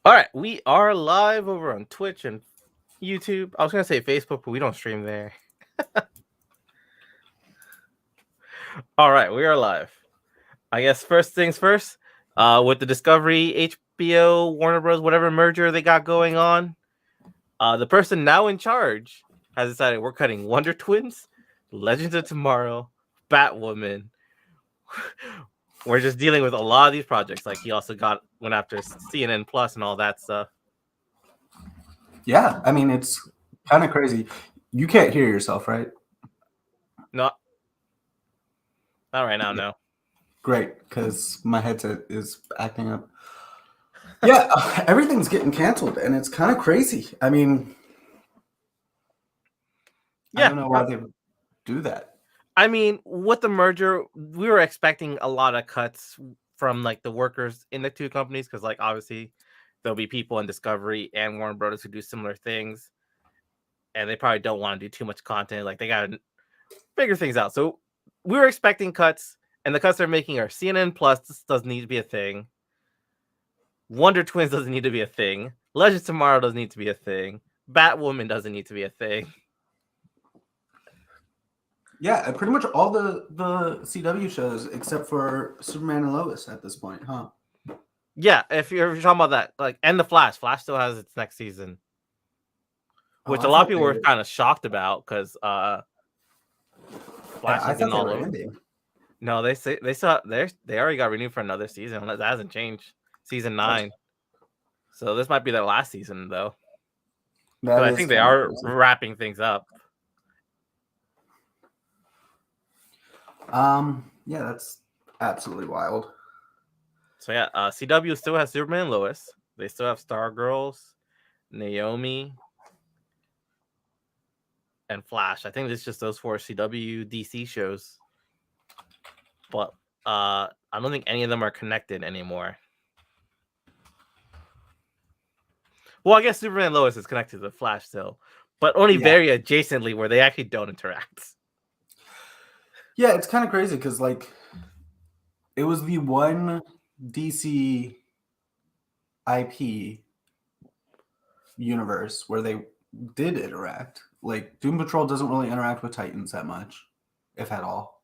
All right, we are live over on Twitch and YouTube. I was gonna say Facebook, but we don't stream there. All right, we are live. I guess first things first. With the Discovery, HBO, Warner Bros, whatever merger they got going on, the person now in charge has decided we're cutting Wonder Twins, Legends of Tomorrow, Batwoman. We're just dealing with a lot of these projects. Like he also went after CNN Plus and all that stuff. Yeah, I mean it's kind of crazy. You can't hear yourself, right? Not right now, no. Great, because my headset is acting up. Yeah, everything's getting canceled, and it's kind of crazy. I mean, Yeah, I don't know why they would do that. I mean, with the merger, we were expecting a lot of cuts from like the workers in the two companies because, like, obviously there'll be people in Discovery and Warner Brothers who do similar things, and they probably don't want to do too much content. Like, they got to figure things out. So we were expecting cuts, and the cuts they're making are CNN Plus doesn't need to be a thing. Wonder Twins doesn't need to be a thing. Legends Tomorrow doesn't need to be a thing. Batwoman doesn't need to be a thing. Yeah, pretty much all the CW shows except for Superman and Lois at this point, huh? Yeah, if you're talking about that, like, and the Flash. Flash still has its next season, which a lot of people were kind of shocked about because Flash has been all over. No, they already got renewed for another season. That hasn't changed. Season 9. So this might be their last season, though. But I think they are wrapping things up. Yeah, that's absolutely wild. So yeah, CW still has Superman and Lois. They still have Stargirls, Naomi, and Flash. I think it's just those 4 CW DC shows. But I don't think any of them are connected anymore. Well, I guess Superman and Lois is connected to the Flash still, but only very adjacently where they actually don't interact. Yeah, it's kind of crazy because, like, it was the one DC IP universe where they did interact. Like, Doom Patrol doesn't really interact with Titans that much, if at all.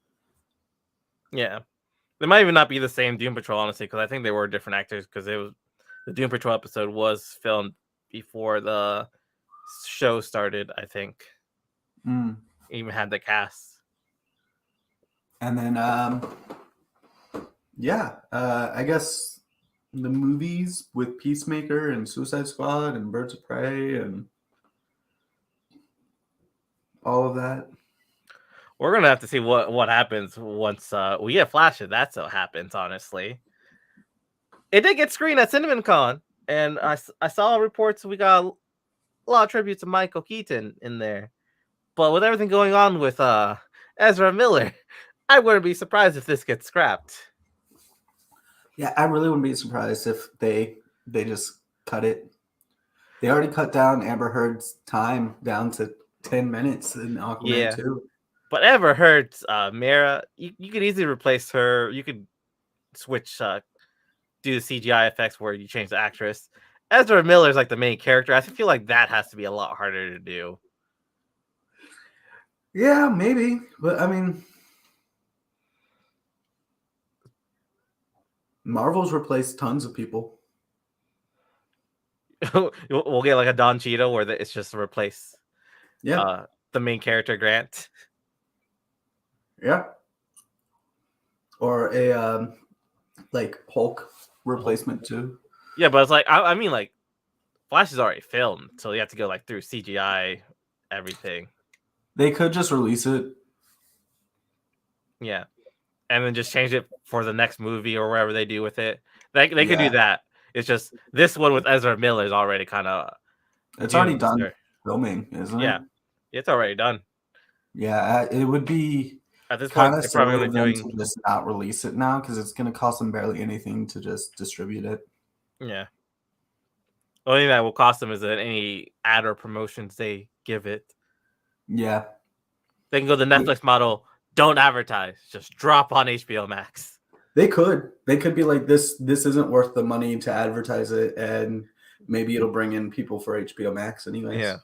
Yeah. They might even not be the same Doom Patrol, honestly, because I think they were different actors, because the Doom Patrol episode was filmed before the show started, I think. Even had the cast. And then, I guess the movies with Peacemaker and Suicide Squad and Birds of Prey and all of that. We're going to have to see what happens once we get Flash, if that so happens, honestly. It did get screened at CinemaCon, and I saw reports we got a lot of tributes to Michael Keaton in there. But with everything going on with Ezra Miller, I wouldn't be surprised if this gets scrapped. Yeah, I really wouldn't be surprised if they just cut it. They already cut down Amber Heard's time down to 10 minutes in Aquaman 2. But Amber Heard's Mara, you could easily replace her. You could switch, do the CGI effects where you change the actress. Ezra Miller's like the main character. I feel like that has to be a lot harder to do. Yeah, maybe. But, I mean, Marvel's replaced tons of people. We'll get like a Don Cheadle where it's just to replace the main character, Grant. Yeah. Or a like Hulk replacement too. Yeah, but it's like I mean, like, Flash is already filmed, so you have to go like through CGI everything. They could just release it. Yeah. And then just change it for the next movie or wherever they do with it. They could do that. It's just this one with Ezra Miller is already kind of... It's already done filming, isn't it? Yeah. It's already done. Yeah, it would be at this point, they're probably going to just not release it now because it's going to cost them barely anything to just distribute it. Yeah. The only thing that will cost them is that any ad or promotions they give it. Yeah. They can go the Netflix model, don't advertise, just drop on HBO Max. They could be like, this isn't worth the money to advertise it, and maybe it'll bring in people for HBO Max anyways. Yeah.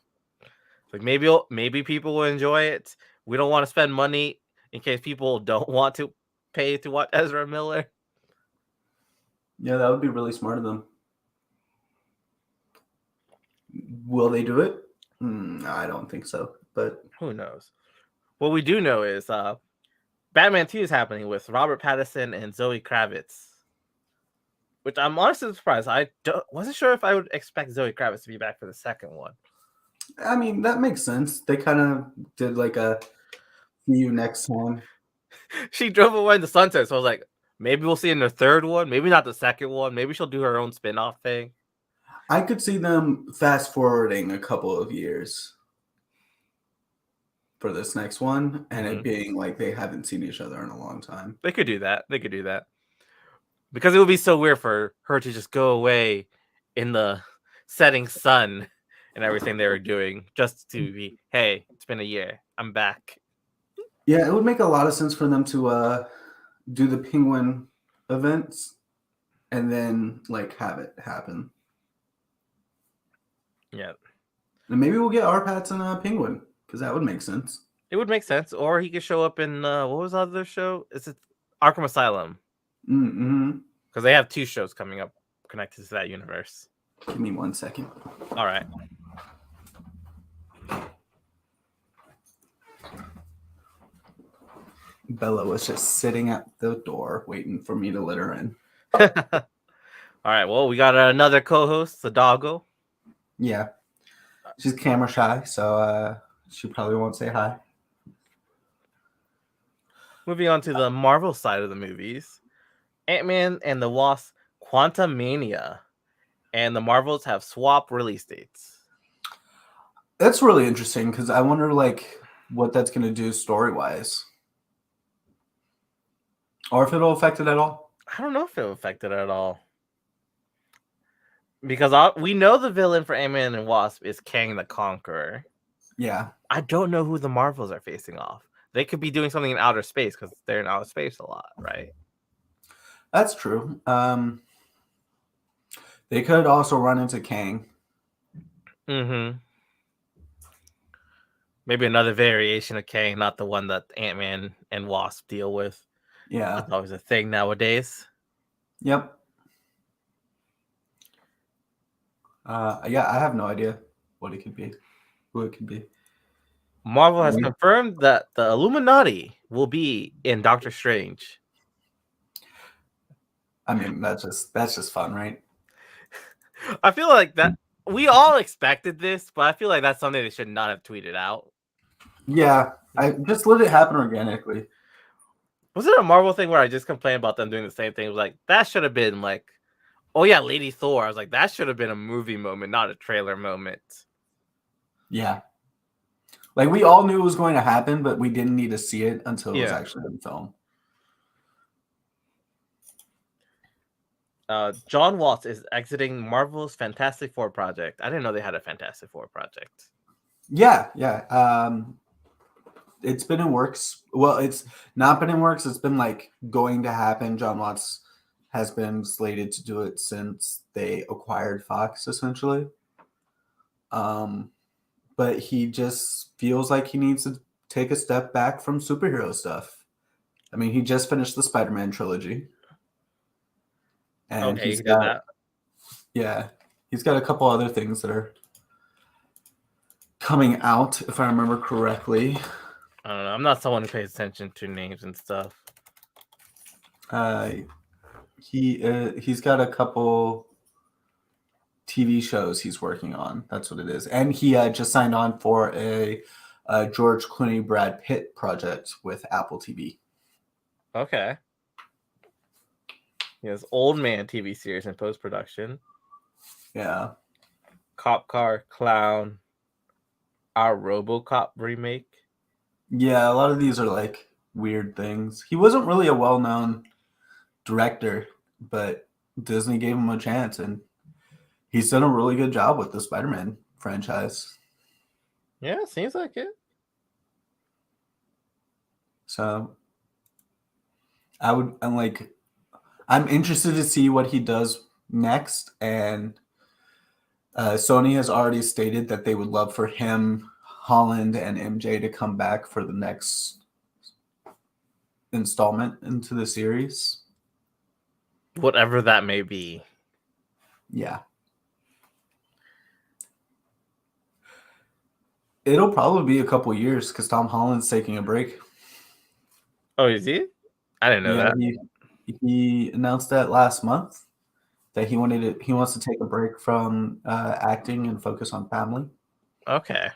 Like maybe people will enjoy it. We don't want to spend money in case people don't want to pay to watch Ezra Miller. Yeah, that would be really smart of them. Will they do it? I don't think so, but who knows? What we do know is Batman 2 is happening with Robert Patterson and Zoe Kravitz, which I'm honestly surprised. I wasn't sure if I would expect Zoe Kravitz to be back for the second one. I mean, that makes sense. They kind of did like a see you next time. She drove away in the sunset, so I was like, maybe we'll see in the third one. Maybe not the second one. Maybe she'll do her own spin-off thing. I could see them fast forwarding a couple of years for this next one, and it being like they haven't seen each other in a long time. They could do that. Because it would be so weird for her to just go away in the setting sun and everything they were doing, just to be, hey, it's been a year, I'm back. Yeah, it would make a lot of sense for them to do the Penguin events and then like have it happen. Yeah. And maybe we'll get our Pats and Penguin, because that would make sense. It would make sense. Or he could show up in, what was the other show? Is it Arkham Asylum? Mm-hmm. Because they have 2 shows coming up connected to that universe. Give me 1 second. All right. Bella was just sitting at the door waiting for me to let her in. All right. Well, we got another co-host, the doggo. Yeah. She's camera shy, so she probably won't say hi. Moving on to the Marvel side of the movies. Ant-Man and the Wasp Quantumania and the Marvels have swapped release dates. That's really interesting, because I wonder like what that's going to do story-wise. Or if it'll affect it at all. I don't know if it'll affect it at all. Because we know the villain for Ant-Man and Wasp is Kang the Conqueror. Yeah. I don't know who the Marvels are facing off. They could be doing something in outer space because they're in outer space a lot, right? That's true. They could also run into Kang. Mm-hmm. Maybe another variation of Kang, not the one that Ant-Man and Wasp deal with. Yeah. That's always a thing nowadays. Yep. Yeah, I have no idea what it could be. Who it could be. Marvel has confirmed that the Illuminati will be in Doctor Strange. I mean, that's just fun, right? I feel like that we all expected this, but I feel like that's something they should not have tweeted out. Yeah, I just let it happen organically. Was it a Marvel thing where I just complained about them doing the same thing? It was like, that should have been like, oh yeah, Lady Thor. I was like, that should have been a movie moment, not a trailer moment. Yeah. Like, we all knew it was going to happen, but we didn't need to see it until it was actually in film. John Waltz is exiting Marvel's Fantastic Four project. I didn't know they had a Fantastic Four project. Yeah. It's been in works. Well, it's not been in works. It's been like going to happen. John Watts has been slated to do it since they acquired Fox, essentially. But he just feels like he needs to take a step back from superhero stuff. I mean, he just finished the Spider-Man trilogy. And he's got a couple other things that are coming out, if I remember correctly. I don't know. I'm not someone who pays attention to names and stuff. He's got a couple TV shows he's working on. That's what it is. And he just signed on for a George Clooney, Brad Pitt project with Apple TV. Okay. He has Old Man TV series in post-production. Yeah. Cop Car Clown. Our RoboCop remake. Yeah, a lot of these are like weird things. He wasn't really a well-known director, but Disney gave him a chance, and he's done a really good job with the Spider-Man franchise. Yeah, seems like it. So I'm interested to see what he does next, and Sony has already stated that they would love for him, Holland, and MJ to come back for the next installment into the series. Whatever that may be. Yeah. It'll probably be a couple years because Tom Holland's taking a break. Oh, is he? I didn't know that. He announced that last month that he wants to take a break from acting and focus on family. Okay.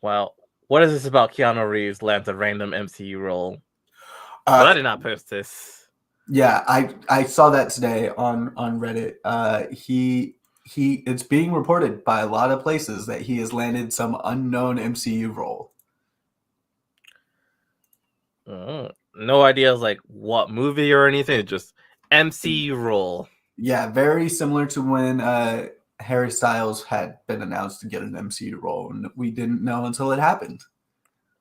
Well, what is this about Keanu Reeves lands a random MCU role? But I did not post this. Yeah, I saw that today on Reddit. It's being reported by a lot of places that he has landed some unknown MCU role. No ideas like what movie or anything. Just MCU role. Yeah, very similar to when Harry Styles had been announced to get an MCU role, and we didn't know until it happened.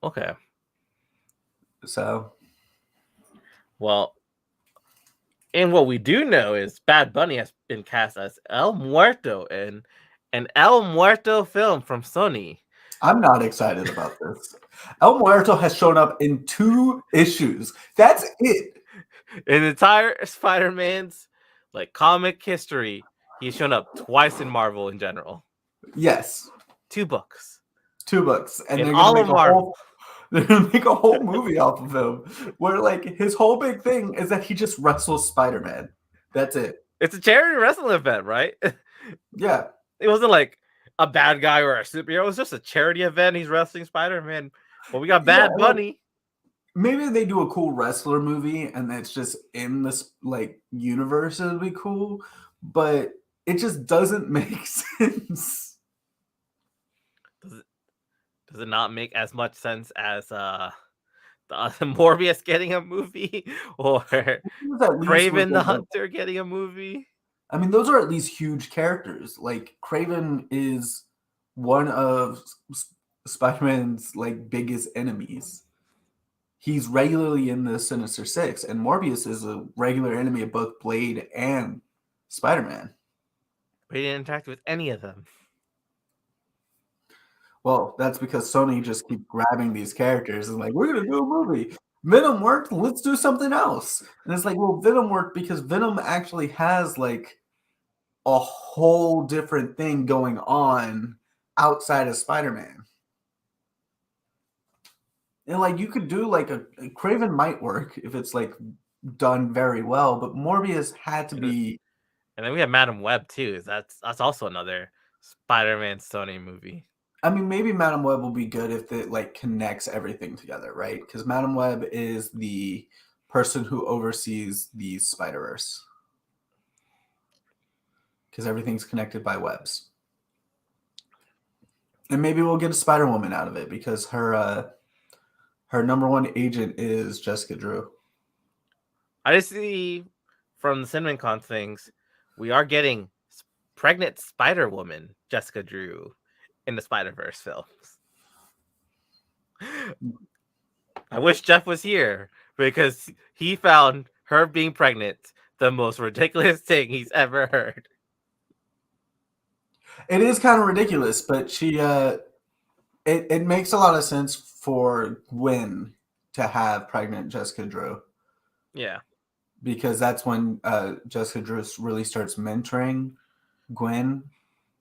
Okay. So, well, and what we do know is Bad Bunny has been cast as El Muerto in an El Muerto film from Sony. I'm not excited about this. El Muerto has shown up in 2 issues. That's it. In entire Spider-Man's like comic history, he's shown up twice in Marvel in general. Yes. 2 books. 2 books. And they're gonna make a whole movie off of him where like his whole big thing is that he just wrestles Spider-Man. That's it. It's a charity wrestling event, right? Yeah. It wasn't like a bad guy or a superhero. It was just a charity event. He's wrestling Spider-Man. Well, we got Bad Bunny. Maybe they do a cool wrestler movie and it's just in this like universe. It would be cool, but it just doesn't make sense. Does it not make as much sense as the Morbius getting a movie or Kraven the Hunter getting a movie? I mean, those are at least huge characters. Like Kraven is one of Spider-Man's like biggest enemies. He's regularly in the Sinister Six, and Morbius is a regular enemy of both Blade and Spider-Man. But he didn't interact with any of them. Well, that's because Sony just keep grabbing these characters and like, we're going to do a movie. Venom worked, let's do something else. And it's like, well, Venom worked because Venom actually has like a whole different thing going on outside of Spider-Man. And like you could do like a Kraven might work if it's like done very well, but Morbius had to be. And then we have Madam Web too. That's also another Spider-Man Sony movie. I mean, maybe Madam Web will be good if it like connects everything together, right? Because Madam Web is the person who oversees the Spider-Verse. Because everything's connected by webs. And maybe we'll get a Spider-Woman out of it because her number 1 agent is Jessica Drew. I just see from the CinemaCon things, we are getting pregnant Spider-Woman, Jessica Drew, in the Spider-Verse films. I wish Jeff was here because he found her being pregnant the most ridiculous thing he's ever heard. It is kind of ridiculous, but she it makes a lot of sense for Gwen to have pregnant Jessica Drew. Yeah. Because that's when Jessica Drew really starts mentoring Gwen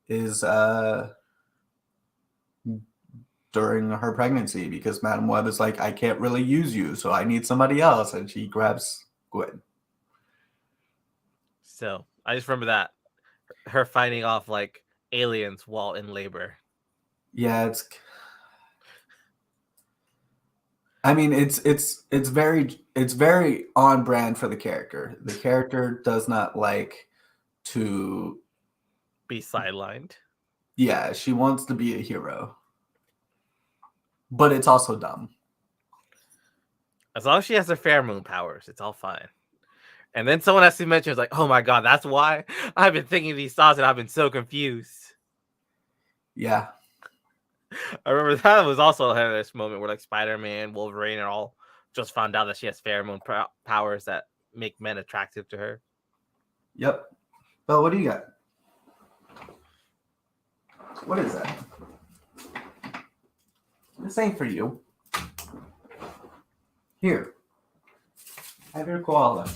is during her pregnancy because Madam Web is like, I can't really use you, so I need somebody else. And she grabs Gwen. So I just remember that. Her fighting off like aliens while in labor. Yeah, I mean, it's very on brand for the character. The character does not like to be sidelined. Yeah, she wants to be a hero. But it's also dumb. As long as she has her pheromone powers, it's all fine. And then someone actually mentions like, oh my god, that's why I've been thinking these thoughts and I've been so confused. Yeah. I remember that was also a hilarious moment where like Spider-Man, Wolverine, and all just found out that she has pheromone powers that make men attractive to her. Yep. Belle, what do you got? What is that? This ain't for you. Here. Have your koala.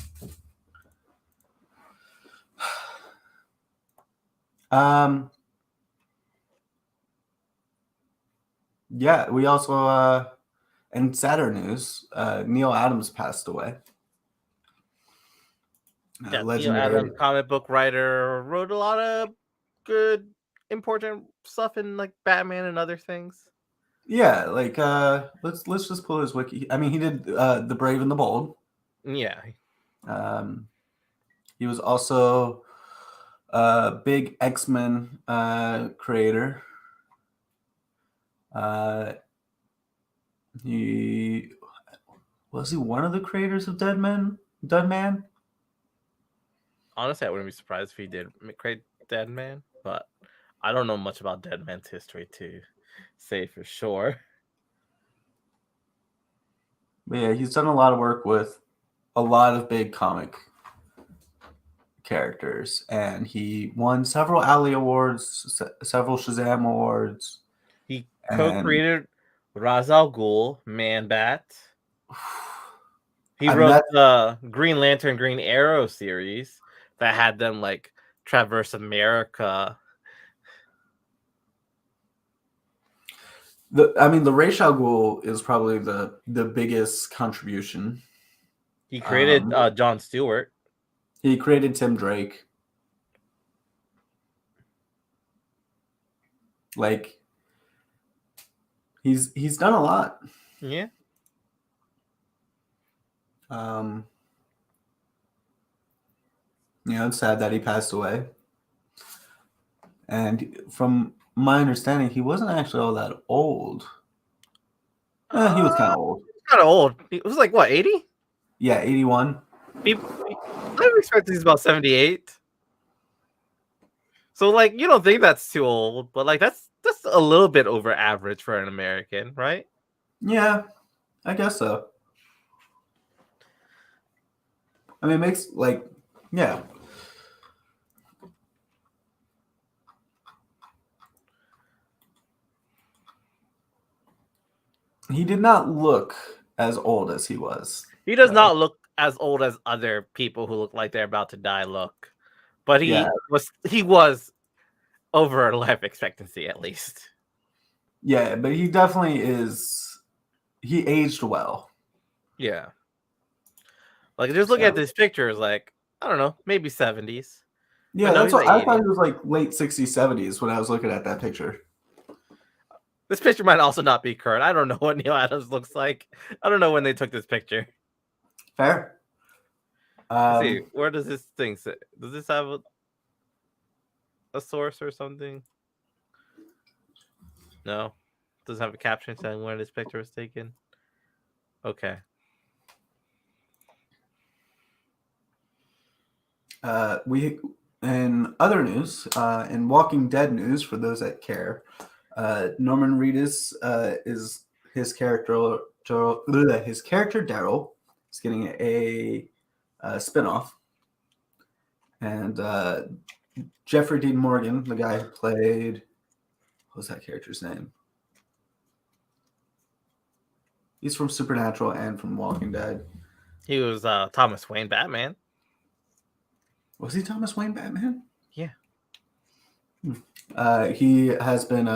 Yeah, we also in sadder news, Neil Adams passed away. Yeah, Neil Legendary. Adams, comic book writer, wrote a lot of good, important stuff in like Batman and other things. Yeah, like let's just pull his wiki. I mean, he did The Brave and the Bold. Yeah. He was also a big X-Men creator. He was he one of the creators of Dead Man? Honestly, I wouldn't be surprised if he did create Dead Man, but I don't know much about Dead Man's history to say for sure. But yeah, he's done a lot of work with a lot of big comic characters, and he won several Alley Awards, several Shazam Awards. He co-created Ra's al Ghul, Man Bat. He wrote the Green Lantern, Green Arrow series that had them like traverse America. The Ra's al Ghul is probably the biggest contribution. He created Jon Stewart. He created Tim Drake. Like he's done a lot. Yeah. It's sad that he passed away. And from my understanding, he wasn't actually all that old. He was kind of old. Kind of old. He was like what, 80? Yeah, 81. I would expect he's about 78. So like, you don't think that's too old, but like that's a little bit over average for an American, right? Yeah, I guess so. I mean, it makes like, yeah. He did not look as old as he was. He does not look as old as other people who look like they're about to die look. But he was over life expectancy at least. Yeah, but he definitely is. He aged well. Yeah. Like just look at this pictures, like I don't know, maybe 70s. Yeah, that's what I thought. It was like late 60s, 70s when I was looking at that picture. This picture might also not be current. I don't know what Neil Adams looks like. I don't know when they took this picture. Fair. Let's see, where does this thing sit? Does this have a source or something? No. Doesn't have a caption saying when this picture was taken. Okay. We in other news, in Walking Dead news, for those that care, Norman Reedus is his character. His character Daryl is getting a spinoff, and Jeffrey Dean Morgan, the guy who played, what was that character's name? He's from Supernatural and from Walking Dead. He was Thomas Wayne Batman. Was he Thomas Wayne Batman? Yeah. He has been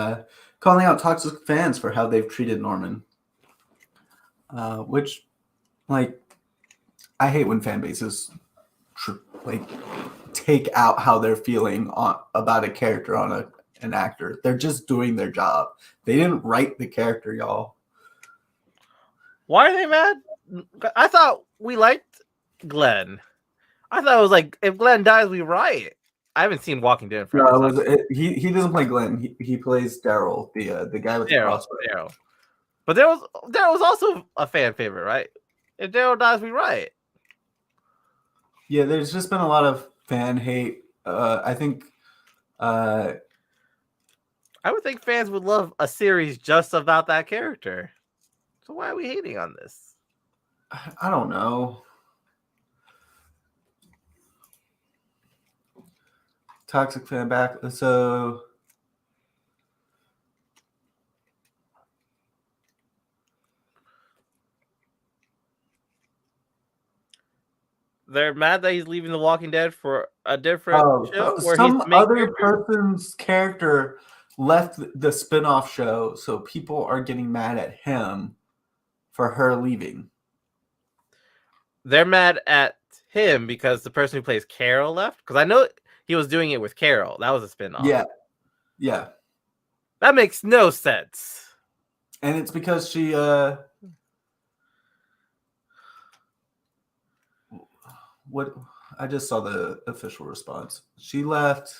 calling out toxic fans for how they've treated Norman. Which, like, I hate when fan bases take out how they're feeling about a character on an actor. They're just doing their job. They didn't write the character, y'all. Why are they mad? I thought we liked Glenn. I thought it was like, if Glenn dies, we riot. I haven't seen Walking Dead for he doesn't play Glenn. He plays Daryl, the guy with the crossbow. Daryl. But Daryl was also a fan favorite, right? If Daryl dies, we riot. Yeah, there's just been a lot of fan hate. I think I would think fans would love a series just about that character. So why are we hating on this? I don't know. Toxic fan back. So they're mad that he's leaving The Walking Dead for a different show where he's some the main other character. person's character left the spin-off show, so people are getting mad at him for her leaving. They're mad at him because the person who plays Carol left. Because I know he was doing it with Carol. That was a spinoff. Yeah. That makes no sense. And it's because she what I just saw the official response. She left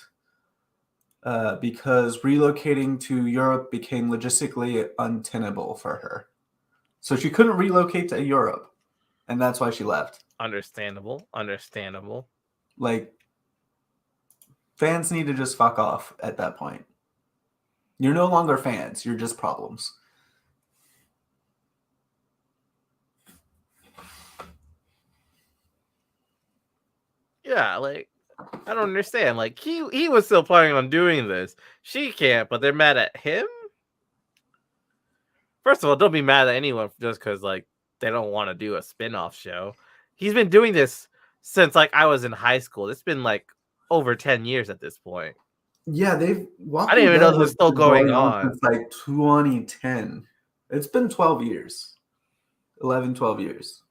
because relocating to Europe became logistically untenable for her. So she couldn't relocate to Europe, and that's why she left. Understandable. Like, fans need to just fuck off at that point. You're no longer fans. You're just problems. Yeah, like, I don't understand. Like, he was still planning on doing this. She can't, but they're mad at him? First of all, don't be mad at anyone just because, like, they don't want to do a spin-off show. He's been doing this since, like, I was in high school. It's been, like, over 10 years at this point. Yeah, I didn't even know this was still going on. Since, like, 2010. It's been 12 years. 11, 12 years.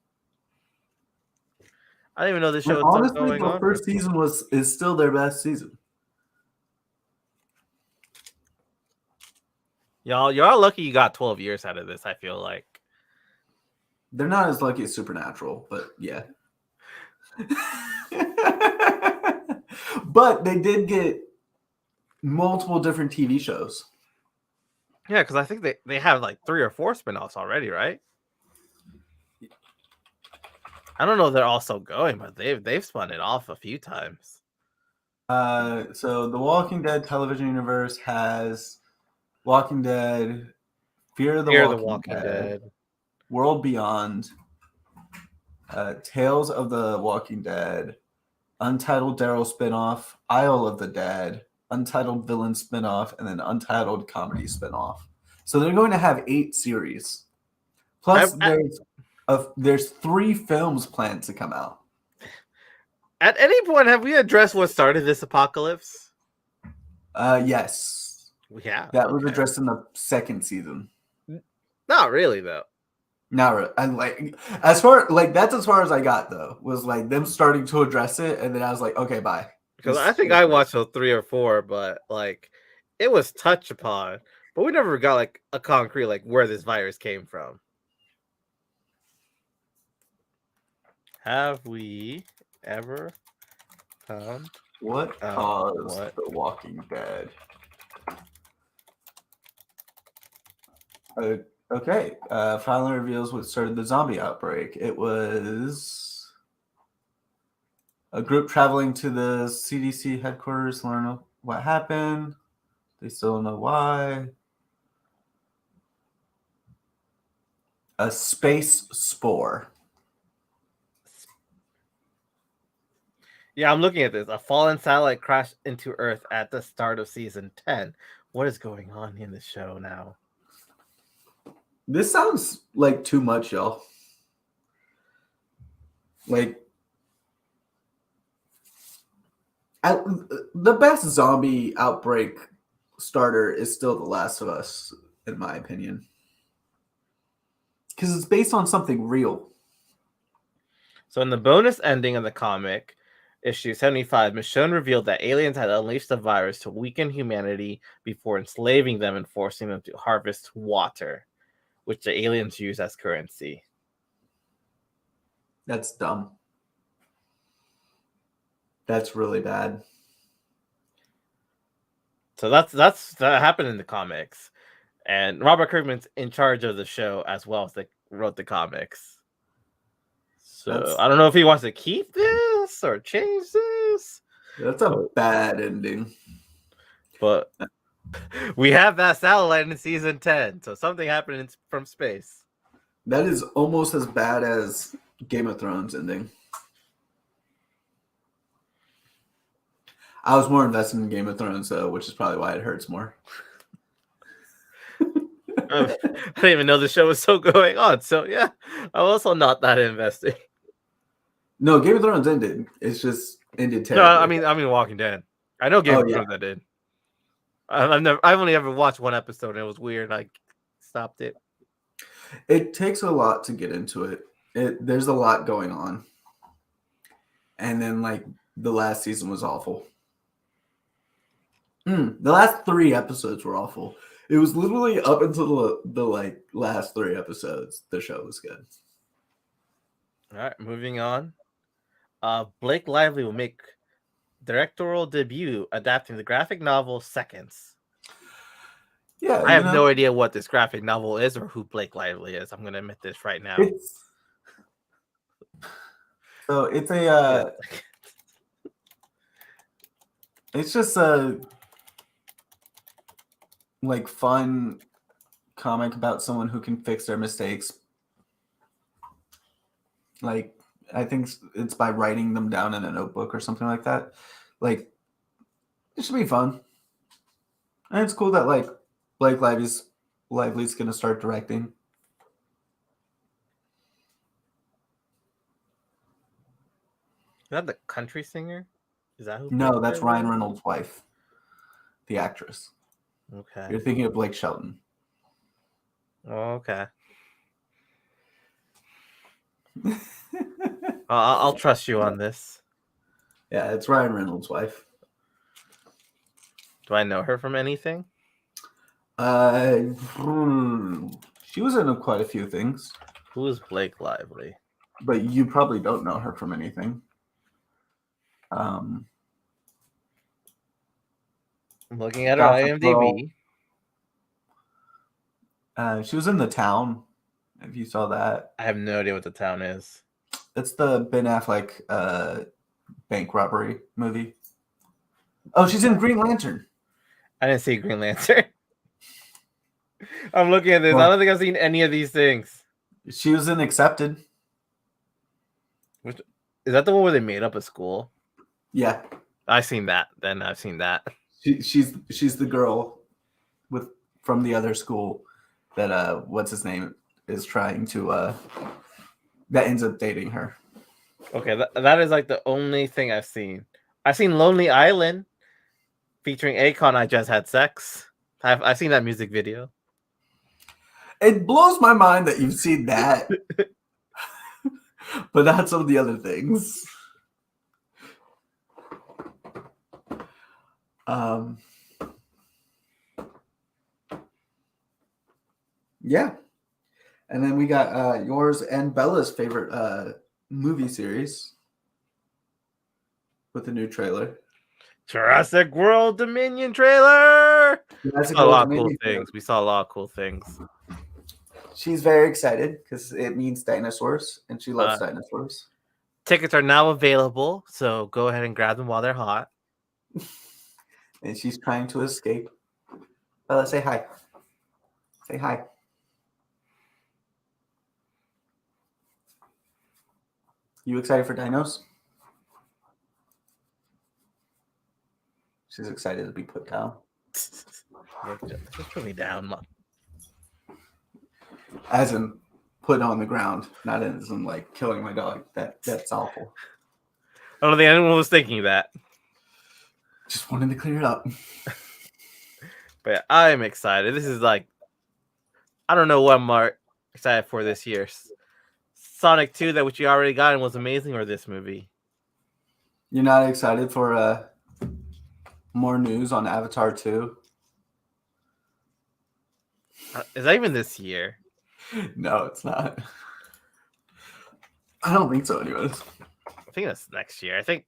I didn't even know this show was still going on. Honestly, the first season is still their best season. Y'all lucky you got 12 years out of this, I feel like. They're not as lucky as Supernatural, but yeah. But they did get multiple different TV shows. Yeah, because I think they have like 3 or 4 spinoffs already, right? I don't know if they're all still going, but they've spun it off a few times. So the Walking Dead television universe has Walking Dead, Fear the Walking Dead, World Beyond, Tales of the Walking Dead, Untitled Daryl spinoff, Isle of the Dead, Untitled Villain spinoff, and then Untitled Comedy spinoff. So they're going to have 8 series. Plus, there's 3 films planned to come out. At any point, have we addressed what started this apocalypse? Yes. Yeah. That was addressed in the 2nd season. Not really, though. Not really. And that's as far as I got, though, was like them starting to address it, and then I was like, okay, bye. Because I think I watched those 3 or 4, but like it was touched upon, but we never got like a concrete like where this virus came from. Have we ever found what caused The Walking Dead? Okay. Finally reveals what started the zombie outbreak. It was a group traveling to the CDC headquarters to learn what happened. They still don't know why. A space spore. Yeah, I'm looking at this. A fallen satellite crashed into Earth at the start of season 10. What is going on in the show now? This sounds like too much, y'all. Like, the best zombie outbreak starter is still The Last of Us, in my opinion. Because it's based on something real. So in the bonus ending of the comic, issue 75, Michonne revealed that aliens had unleashed the virus to weaken humanity before enslaving them and forcing them to harvest water, which the aliens use as currency. That's dumb. That's really bad. So that happened in the comics. And Robert Kirkman's in charge of the show as well as they wrote the comics. So I don't know if he wants to keep this or change this. That's a bad ending. But we have that satellite in season 10. So something happened from space. That is almost as bad as Game of Thrones ending. I was more invested in Game of Thrones, though, which is probably why it hurts more. I didn't even know the show was still going on. So yeah, I'm also not that invested. No, Game of Thrones ended. It's just ended No, terribly. I mean Walking Dead. I know Game Oh of yeah, Thrones that did. I've only ever watched one episode and it was weird. I stopped it. it takes a lot to get into it. There's a lot going on, and then like the last season was awful. The last 3 episodes were awful. It was literally up until the like last 3 episodes. The show was good. All right, moving on. Blake Lively will make directorial debut adapting the graphic novel Seconds. Yeah, I have no idea what this graphic novel is or who Blake Lively is. I'm going to admit this right now. It's a it's just a like fun comic about someone who can fix their mistakes. Like I think it's by writing them down in a notebook or something like that. Like it should be fun. And it's cool that like Blake Lively's gonna start directing. Is that the country singer? Is that who? No, Blake that's Lively Ryan is? Reynolds' wife, the actress. Okay. You're thinking of Blake Shelton. Oh, okay. I'll trust you on this. Yeah, it's Ryan Reynolds' wife. Do I know her from anything? She was in quite a few things, Who is Blake Lively? but you probably don't know her from anything. I'm looking at her Gossip IMDb. Girl. She was in The Town. If you saw that, I have no idea what the town is. it's the Ben Affleck bank robbery movie. Oh, she's in Green Lantern. I didn't see Green Lantern. I'm looking at this. Well, I don't think I've seen any of these things. She was in Accepted. Is that the one where they made up a school? Yeah, I've seen that. Then I've seen that. she's the girl from the other school that what's his name is trying to that ends up dating her. Okay, that is like the only thing I've seen. I've seen Lonely Island featuring Akon. I Just Had Sex. I've seen that music video. It blows my mind that you've seen that, but not some of the other things. Yeah. And then we got yours and Bella's favorite movie series with the new trailer. Jurassic World Dominion trailer. We saw a lot of cool things. She's very excited because it means dinosaurs, and she loves dinosaurs. Tickets are now available, so go ahead and grab them while they're hot. And she's trying to escape. Bella, say hi. Say hi. You excited for dinos? She's excited to be put down. Just put me down, Mom. As in put on the ground, not as in like killing my dog. That's awful. I don't think anyone was thinking that. Just wanted to clear it up. But yeah, I'm excited. This is like, I don't know what I'm more excited for this year. Sonic 2, that which you already got and was amazing, or this movie? You're not excited for more news on Avatar 2? Is that even this year? No, it's not. I don't think so, anyways. I think that's next year. I think.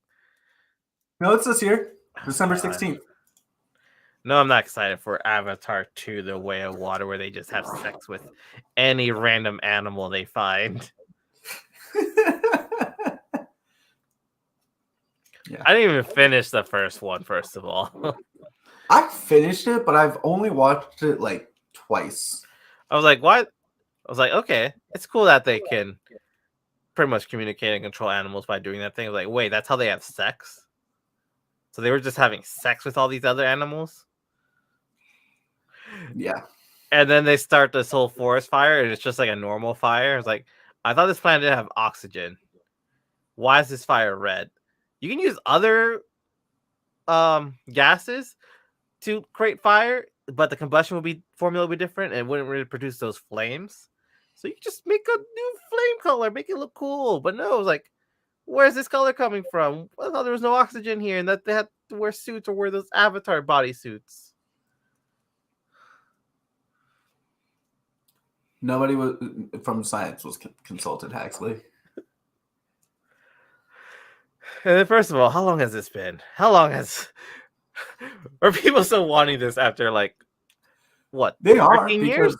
No, it's this year. December 16th. No, I'm not excited for Avatar 2, The Way of Water, where they just have sex with any random animal they find. Yeah. I didn't even finish the first one, first of all. I finished it, but I've only watched it like twice. I was like, what? I was like, okay, it's cool that they can pretty much communicate and control animals by doing that thing. I was like, wait, that's how they have sex? So they were just having sex with all these other animals. Yeah. And then they start this whole forest fire, and it's just like a normal fire. It's like, I thought this planet didn't have oxygen. Why is this fire red? You can use other gases to create fire, but the combustion formula would be different, and it wouldn't really produce those flames. So you just make a new flame color, make it look cool. But no, it was like, where's this color coming from? I thought there was no oxygen here, and that they had to wear suits or wear those avatar body suits. Nobody from science was consulted, Huxley. And then, first of all, how long has this been? How long are people still wanting this after like what? They are 13 because years?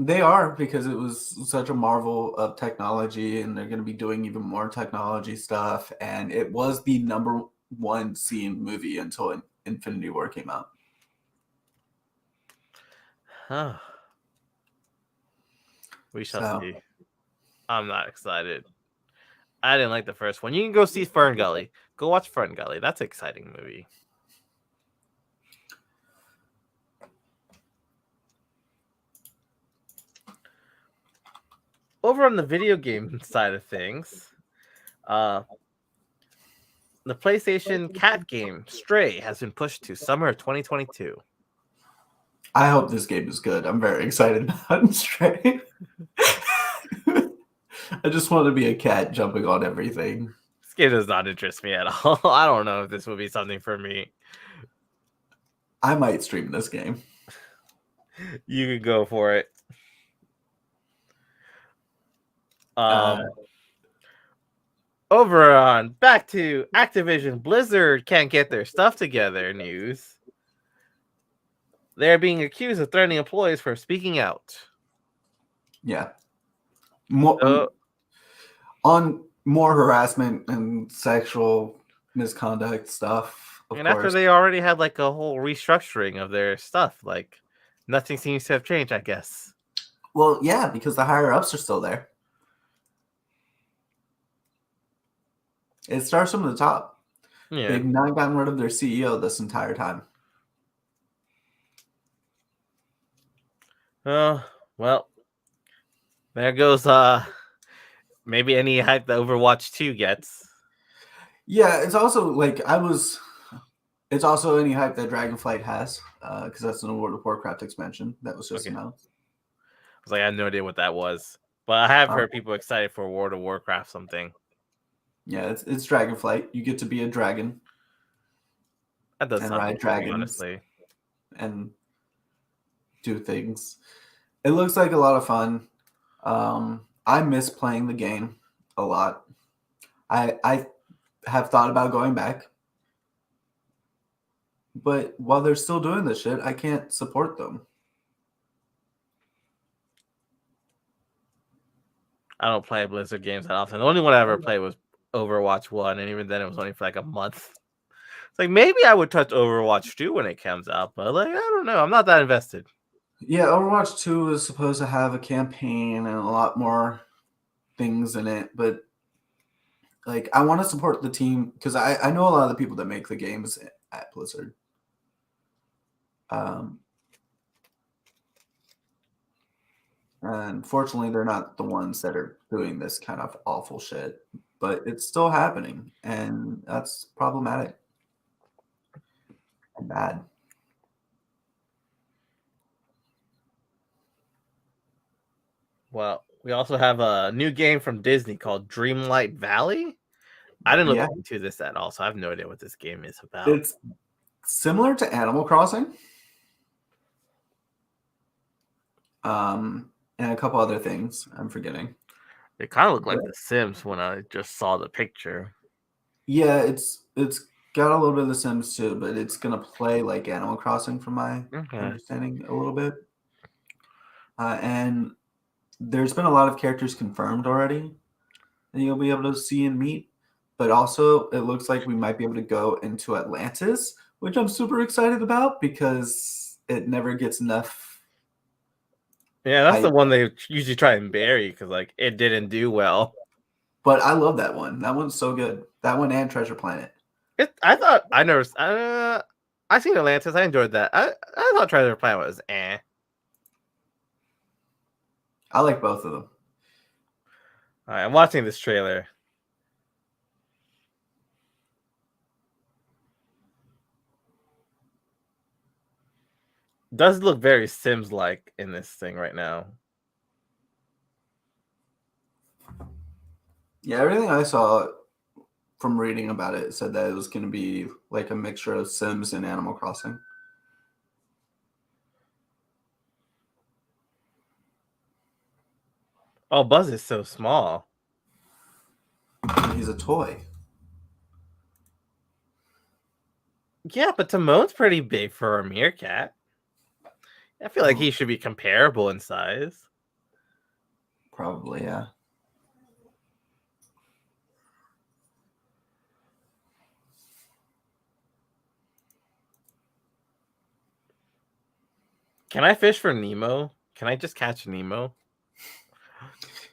They are because it was such a marvel of technology, and they're going to be doing even more technology stuff. And it was the number one seen movie until Infinity War came out. Huh. We shall see. I'm not excited. I didn't like the first one. You can go see Fern Gully. Go watch Fern Gully. That's an exciting movie. Over on the video game side of things, the PlayStation cat game Stray has been pushed to summer of 2022. I hope this game is good. I'm very excited about Stray. I just want to be a cat jumping on everything. This game does not interest me at all. I don't know if this would be something for me. I might stream this game. You could go for it. Over on back to Activision Blizzard can't get their stuff together news. They're being accused of threatening employees for speaking out. Yeah. More harassment and sexual misconduct stuff. And after they already had like a whole restructuring of their stuff, like nothing seems to have changed, I guess. Well, yeah, because the higher ups are still there. It starts from the top. Yeah. They've not gotten rid of their CEO this entire time. Oh, well, there goes maybe any hype that Overwatch 2 gets. Yeah, it's also like it's also any hype that Dragonflight has, because that's an World of Warcraft expansion that was just announced. I was like, I had no idea what that was, but I have heard people excited for World of Warcraft something. Yeah, it's Dragonflight. You get to be a dragon. That does and sound ride dragons, honestly, and do things. It looks like a lot of fun. I miss playing the game a lot. I have thought about going back, but while they're still doing this shit, I can't support them. I don't play Blizzard games that often. The only one I ever played was Overwatch 1, and even then it was only for like a month. It's like maybe I would touch Overwatch 2 when it comes out, but like I don't know. I'm not that invested. Yeah, Overwatch 2 is supposed to have a campaign and a lot more things in it, but like I want to support the team because I know a lot of the people that make the games at Blizzard. Unfortunately, they're not the ones that are doing this kind of awful shit, but it's still happening, and that's problematic and bad. Well, we also have a new game from Disney called Dreamlight Valley. I didn't look into this at all, so I have no idea what this game is about. It's similar to Animal Crossing. And a couple other things I'm forgetting. It kind of looked like The Sims when I just saw the picture. Yeah, it's got a little bit of The Sims too, but it's gonna play like Animal Crossing from my understanding a little bit. And there's been a lot of characters confirmed already that you'll be able to see and meet. But also, it looks like we might be able to go into Atlantis, which I'm super excited about because it never gets enough. Yeah, that's the one they usually try and bury because like it didn't do well. But I love that one. That one's so good. That one and Treasure Planet. I thought I never. I seen Atlantis. I enjoyed that. I thought Treasure Planet was eh. I like both of them. All right, I'm watching this trailer. Does look very Sims like in this thing right now. Yeah, everything I saw from reading about it said that it was going to be like a mixture of Sims and Animal Crossing. Oh, Buzz is so small. He's a toy. Yeah, but Timon's pretty big for a meerkat. I feel like he should be comparable in size. Probably, yeah. Can I fish for Nemo? Can I just catch Nemo?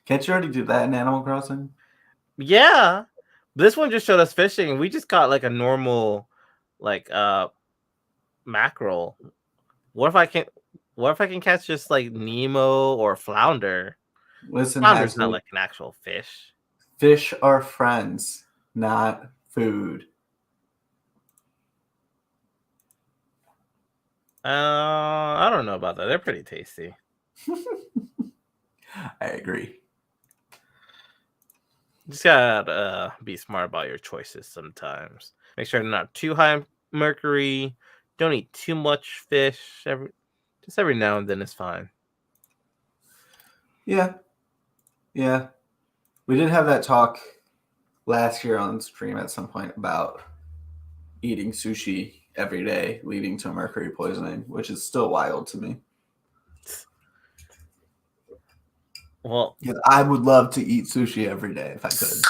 Can't you already do that in Animal Crossing? Yeah. This one just showed us fishing, and we just caught like a normal, like mackerel. What if I can catch just like Nemo or flounder? Listen, Flounder's not Hazard, like an actual fish. fish are friends, not food. I don't know about that. They're pretty tasty. I agree. Just gotta be smart about your choices sometimes. Make sure they're not too high in mercury. Don't eat too much fish. Every now and then is fine. Yeah. Yeah. We did have that talk last year on stream at some point about eating sushi every day, leading to mercury poisoning, which is still wild to me. Well, yeah, I would love to eat sushi every day if I could.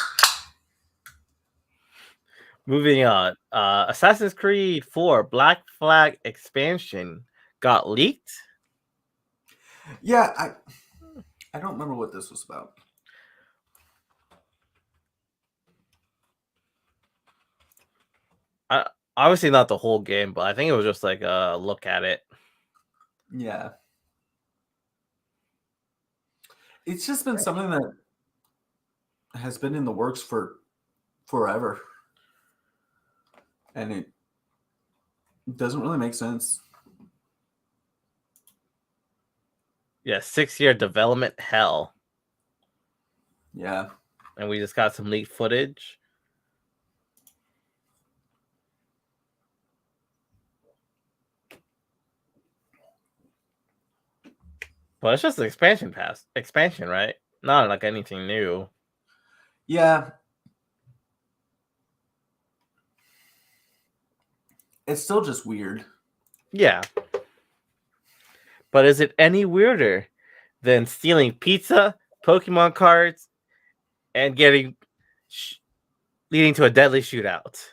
Moving on. Assassin's Creed 4 Black Flag expansion got leaked. Yeah, I don't remember what this was about. Obviously not the whole game, but I think it was just like a look at it. Yeah. It's just been something that has been in the works for forever. And it doesn't really make sense. Yeah, 6-year development hell. Yeah. And we just got some leaked footage. But it's just an expansion, right? Not like anything new. Yeah. It's still just weird. Yeah. But is it any weirder than stealing pizza, Pokemon cards, and leading to a deadly shootout?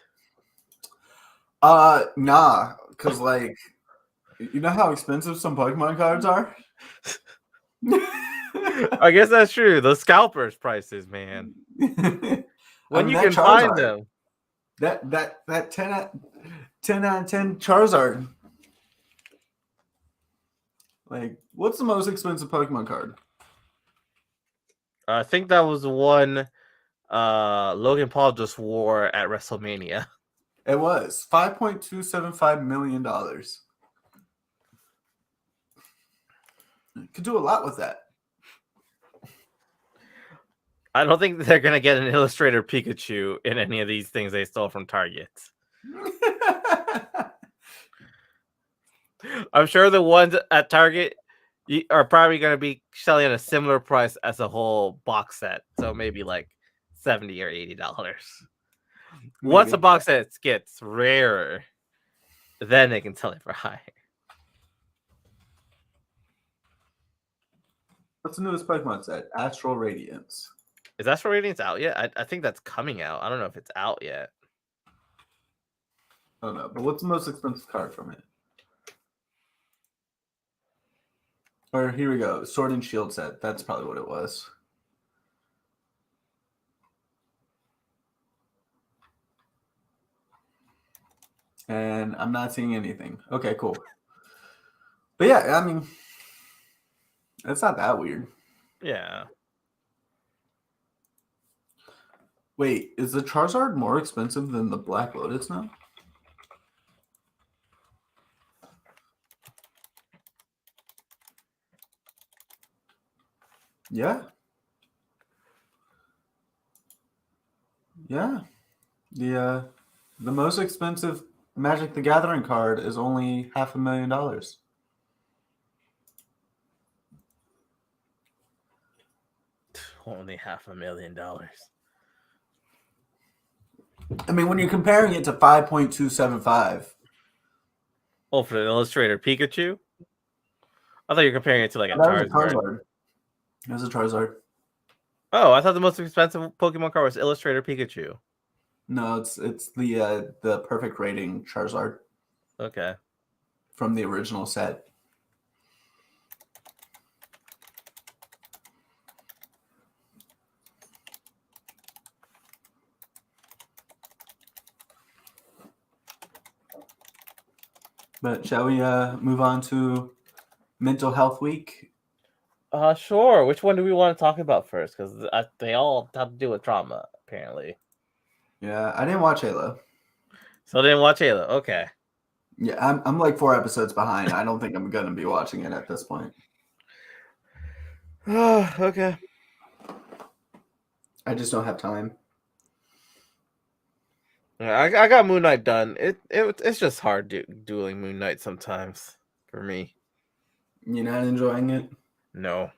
Nah, because like, you know how expensive some Pokemon cards are? I guess that's true. The scalpers prices, man. When you can find them. That 10 out of 10 Charizard. Like, what's the most expensive Pokemon card? I think that was the one Logan Paul just wore at WrestleMania. It was $5.275 million. Could do a lot with that. I don't think they're gonna get an Illustrator Pikachu in any of these things they stole from Target. I'm sure the ones at Target are probably going to be selling at a similar price as a whole box set. So maybe like $70 or $80. Once a box set gets rarer, then they can sell it for higher. What's the newest Pokemon set? Astral Radiance. Is Astral Radiance out yet? I think that's coming out. I don't know if it's out yet. I don't know, but what's the most expensive card from it? Or here we go. Sword and Shield set. That's probably what it was. And I'm not seeing anything. Okay, cool. But yeah, I mean, it's not that weird. Yeah. Wait, is the Charizard more expensive than the Black Lotus now? Yeah. Yeah. The most expensive Magic the Gathering card is only $500,000. Only $500,000. I mean, when you're comparing it to 5.275. Oh, for the Illustrator Pikachu? I thought you were comparing it to like a That was a Charizard. Charizard. It was a Charizard. Oh, I thought the most expensive Pokemon card was Illustrator Pikachu. No, it's the perfect rating Charizard Okay. from the original set. But shall we move on to Mental Health Week? Sure. Which one do we want to talk about first? Because they all have to do with trauma, apparently. Yeah, I didn't watch Halo. So I didn't watch Halo. Okay. Yeah, I'm like 4 episodes behind. I don't think I'm gonna be watching it at this point. Okay. I just don't have time. Yeah, I got Moon Knight done. It's just hard doing Moon Knight sometimes for me. You're not enjoying it? No.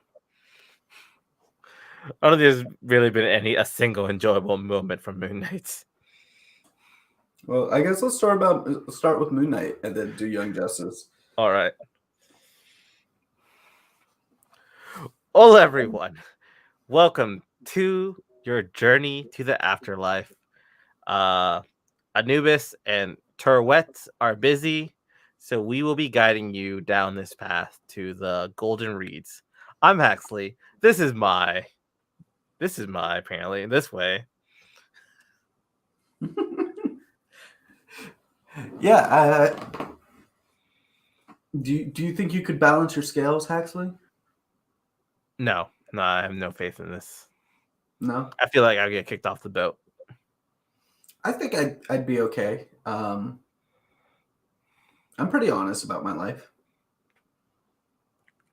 I don't think there's really been a single enjoyable moment from Moon Knight. Well, I guess let's start with Moon Knight and then do Young Justice. All right. Hello, everyone. Welcome to your journey to the afterlife. Anubis and Turwet are busy, so we will be guiding you down this path to the Golden Reeds. I'm Haxley. This is my apparently this way. Yeah. Do you think you could balance your scales, Haxley? No, I have no faith in this. No. I feel like I'll get kicked off the boat. I think I'd be okay. I'm pretty honest about my life.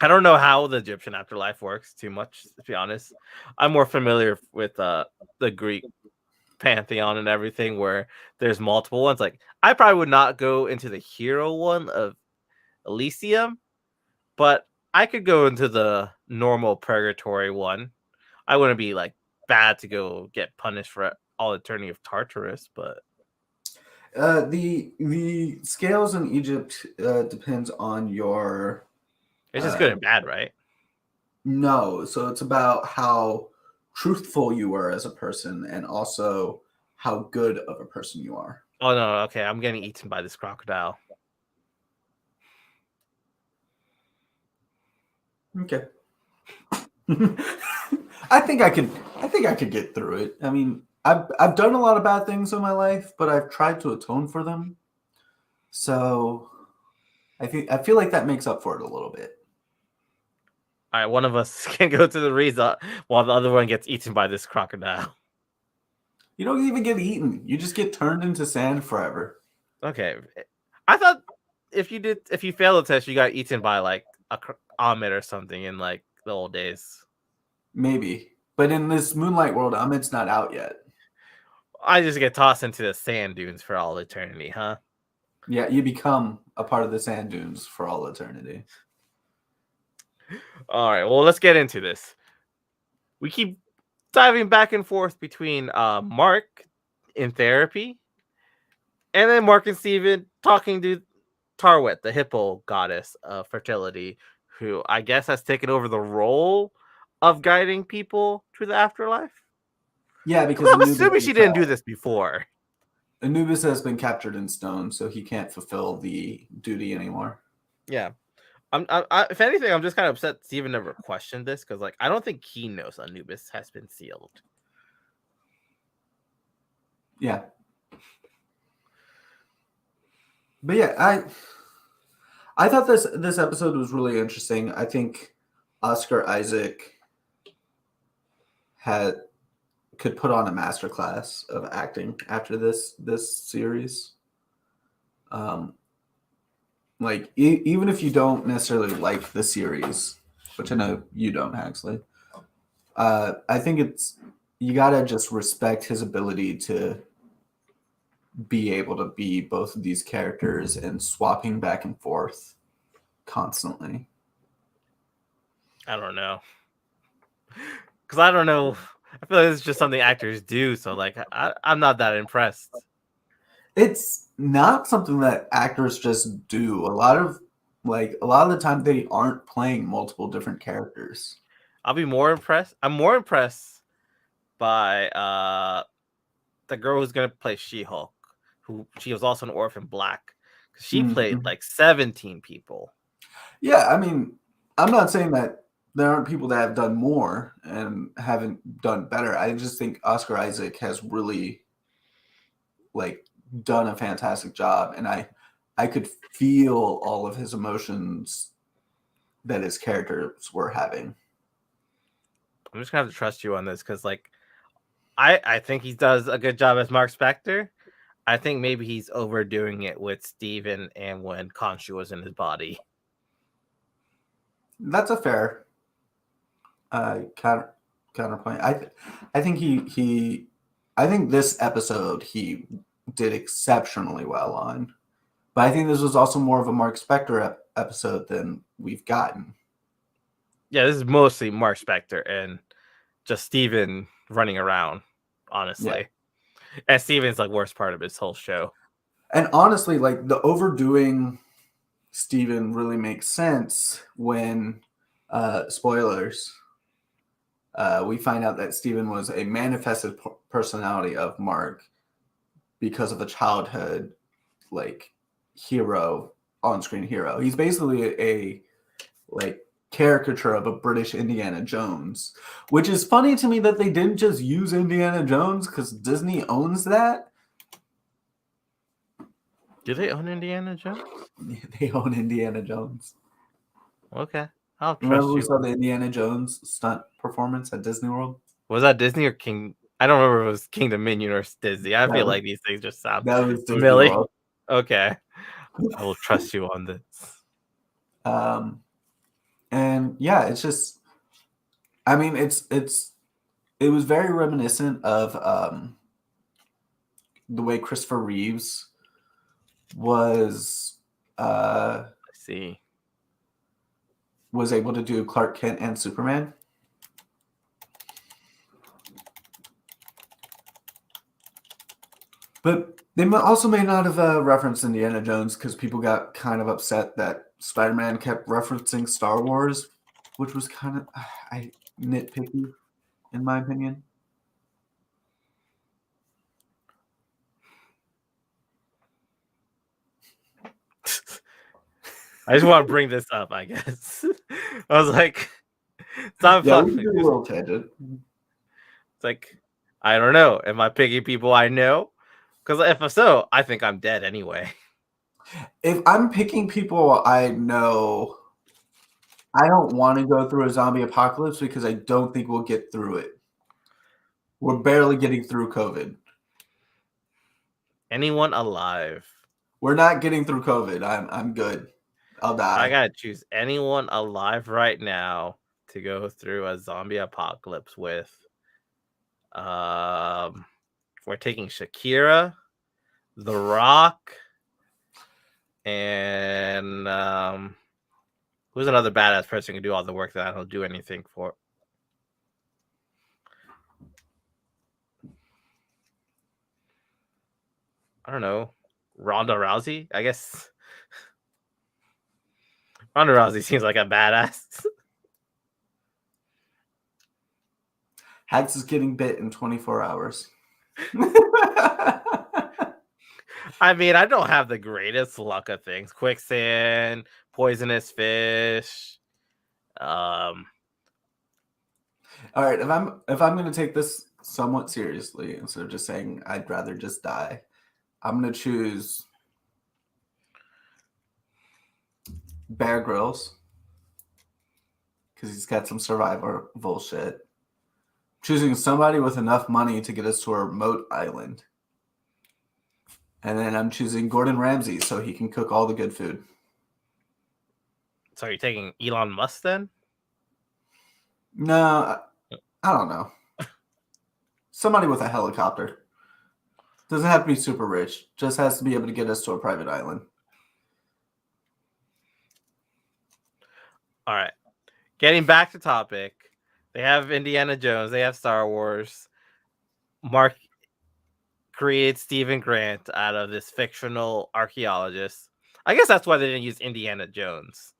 I don't know how the Egyptian afterlife works too much, to be honest. I'm more familiar with the Greek pantheon and everything, where there's multiple ones. Like, I probably would not go into the hero one of Elysium, but I could go into the normal purgatory one. I wouldn't be like bad to go get punished for all eternity of Tartarus, but The scales in Egypt depends on your. it's just good and bad, right? No, so it's about how truthful you are as a person, and also how good of a person you are. Oh no, okay, I'm getting eaten by this crocodile. Okay. I think I could get through it. I mean, I've done a lot of bad things in my life, but I've tried to atone for them. So I feel like that makes up for it a little bit. All right, one of us can go to the resort while the other one gets eaten by this crocodile. You don't even get eaten. You just get turned into sand forever. Okay, I thought if you fail the test, you got eaten by like a Ahmed or something in like the old days. Maybe. But in this Moonlight world, Ahmed's not out yet. I just get tossed into the sand dunes for all eternity, huh? Yeah, you become a part of the sand dunes for all eternity. All right, well, let's get into this. We keep diving back and forth between Mark in therapy, and then Mark and Steven talking to Tarwet, the hippo goddess of fertility, who I guess has taken over the role of guiding people to the afterlife. Yeah, because I'm assuming she didn't do this before. Anubis has been captured in stone, so he can't fulfill the duty anymore. Yeah. If anything, I'm just kind of upset Steven never questioned this, because like I don't think he knows Anubis has been sealed. Yeah. But yeah, I thought this episode was really interesting. I think Oscar Isaac had could put on a masterclass of acting after this series. Um, like even if you don't necessarily like the series, which I know you don't actually, I think it's you gotta just respect his ability to be able to be both of these characters and swapping back and forth constantly. I don't know. Because I don't know. I feel like it's just something actors do. So like, I'm not that impressed. It's not something that actors just do. A lot of the time they aren't playing multiple different characters. I'll be more impressed. I'm more impressed by the girl who's gonna play She-Hulk, who she was also an Orphan Black. She played Mhm. like 17 people. Yeah, I mean, I'm not saying that there aren't people that have done more and haven't done better. I just think Oscar Isaac has really like done a fantastic job, and I could feel all of his emotions that his characters were having. I'm just gonna have to trust you on this because like I think he does a good job as Mark Spector. I think maybe he's overdoing it with Steven and when Khonshu was in his body. That's a fair counterpoint. I think I think this episode he did exceptionally well on, but I think this was also more of a Mark Spector episode than we've gotten. Yeah, this is mostly Mark Spector and just Steven running around, Yeah, honestly. And Steven's like worst part of his whole show. and honestly, like the overdoing Steven really makes sense when spoilers. We find out that Steven was a manifested personality of Mark because of a childhood like hero, on-screen hero. He's basically a like caricature of a British Indiana Jones, which is funny to me that they didn't just use Indiana Jones because Disney owns that. Do they own Indiana Jones? They own Indiana Jones. Okay, I'll Remember trust we you. saw the Indiana Jones stunt performance at Disney World? Was that Disney or King? I don't remember if it was King Dominion or Disney. I That feel was like these things just sound that was Disney familiar. World. Okay, I will trust you on this. Um, and yeah, it's just I mean it was very reminiscent of the way Christopher Reeves was uh, I see. was able to do Clark Kent and Superman. But they also may not have referenced Indiana Jones because people got kind of upset that Spider-Man kept referencing Star Wars, which was kind of nitpicky in my opinion. I just want to bring this up. I guess I was like, stop Yeah, we fucking. can do a little tangent. It's like I don't know. Am I picking people I know? Because if so, I think I'm dead anyway. If I'm picking people I know, I don't want to go through a zombie apocalypse because I don't think we'll get through it. We're barely getting through COVID. Anyone alive? We're not getting through COVID. I'm good. I'll I die. gotta choose anyone alive right now to go through a zombie apocalypse with. We're taking Shakira, The Rock, and who's another badass person who can do all the work that I don't do anything for? I don't know. Ronda Rousey, I guess. Ronda Rousey seems like a badass. Hags is getting bit in 24 hours. I mean, I don't have the greatest luck of things. Quicksand, poisonous fish. All right, if I'm going to take this somewhat seriously instead of just saying I'd rather just die, I'm going to choose Bear Grylls, because he's got some survival shit. Choosing somebody with enough money to get us to a remote island. And then I'm choosing Gordon Ramsay so he can cook all the good food. So you're taking Elon Musk then? No, I don't know. Somebody with a helicopter. Doesn't have to be super rich. Just has to be able to get us to a private island. All right. Getting back to topic, they have Indiana Jones, they have Star Wars. Mark created Stephen Grant out of this fictional archaeologist. I guess that's why they didn't use Indiana Jones,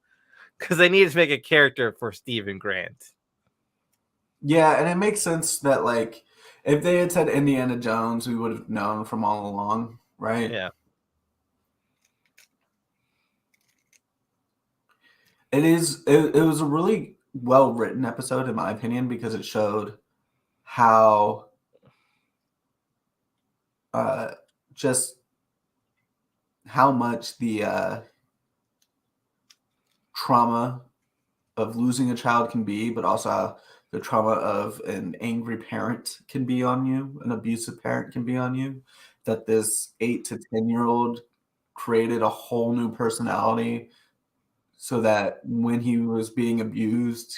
because they needed to make a character for Stephen Grant. Yeah, and it makes sense that, like, if they had said Indiana Jones, we would have known from all along, right? Yeah. It was a really well written episode, in my opinion, because it showed how just how much the trauma of losing a child can be, but also how the trauma of an angry parent can be on you, an abusive parent can be on you. That this 8 to 10-year-old created a whole new personality so that when he was being abused,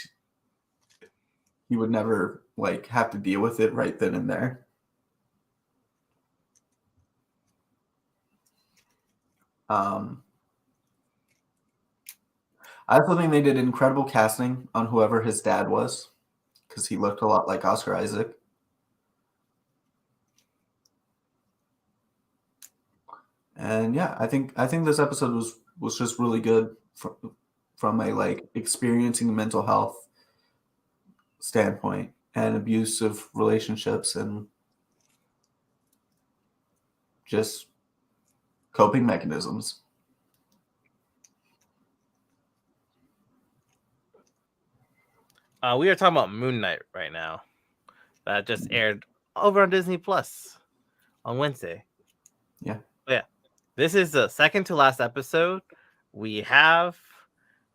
he would never like have to deal with it right then and there. Um, I also think they did incredible casting on whoever his dad was because he looked a lot like Oscar Isaac. And yeah, I think this episode was just really good from a like experiencing mental health standpoint and abusive relationships and just coping mechanisms. We are talking about Moon Knight right now. That just aired over on Disney Plus on Wednesday. Yeah. Yeah. This is the second to last episode. We're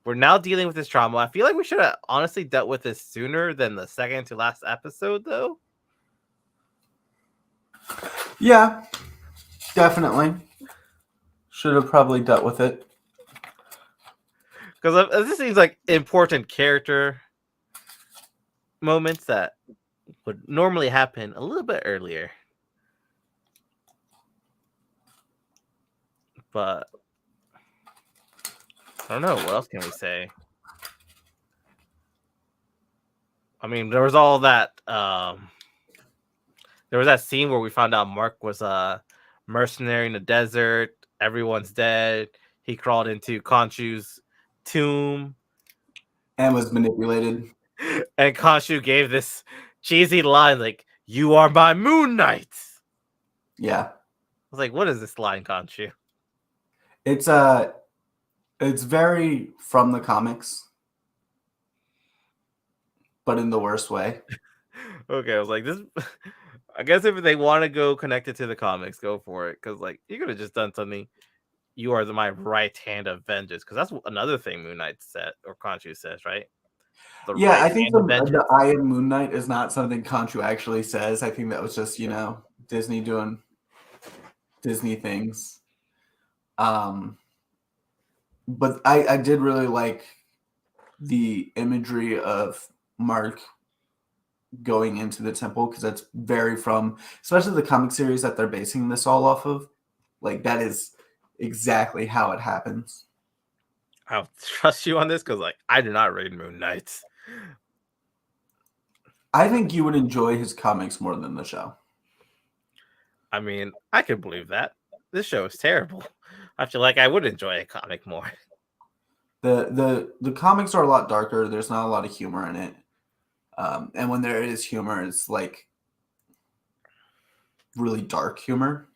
now dealing with this trauma. I feel like we should have honestly dealt with this sooner than the second to last episode, though. Yeah, definitely. Should have probably dealt with it. Because this seems like important character moments that would normally happen a little bit earlier. But I don't know. What else can we say? I mean, there was all that. There was that scene where we found out Mark was a mercenary in the desert. Everyone's dead. He crawled into Khonshu's tomb, And was manipulated. and Khonshu gave this cheesy line like, "You are my Moon Knight." Yeah. I was like, "What is this line, Khonshu?" It's very from the comics, but in the worst way. Okay, I was like, "This." I guess if they want to go connected to the comics, go for it. Because like, you could have just done something. You are my right hand of vengeance. Because that's another thing Moon Knight said or Khonshu says, right? The Yeah, right I think hand of the vengeance. Eye of Moon Knight is not something Conchu actually says. I think that was just, Disney doing Disney things. But I did really like the imagery of Mark going into the temple because that's very from, especially the comic series that they're basing this all off of. Like, that is exactly how it happens. I'll trust you on this because, like, I do not read Moon Knights. I think you would enjoy his comics more than the show. I mean, I can believe that. This show is terrible. I feel like I would enjoy a comic more. The comics are a lot darker. There's not a lot of humor in it. And when there is humor, it's like really dark humor.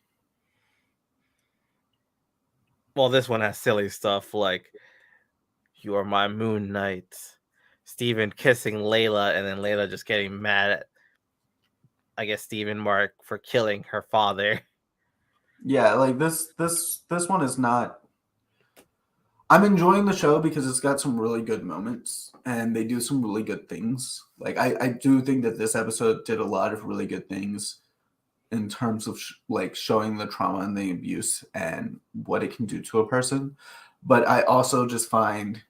Well, this one has silly stuff like, "You are my Moon Knight." Steven kissing Layla, and then Layla just getting mad at, I guess, Stephen Mark for killing her father. Yeah, like this one is not. I'm enjoying the show because it's got some really good moments and they do some really good things. Like I do think that this episode did a lot of really good things in terms of like showing the trauma and the abuse and what it can do to a person. But I also just find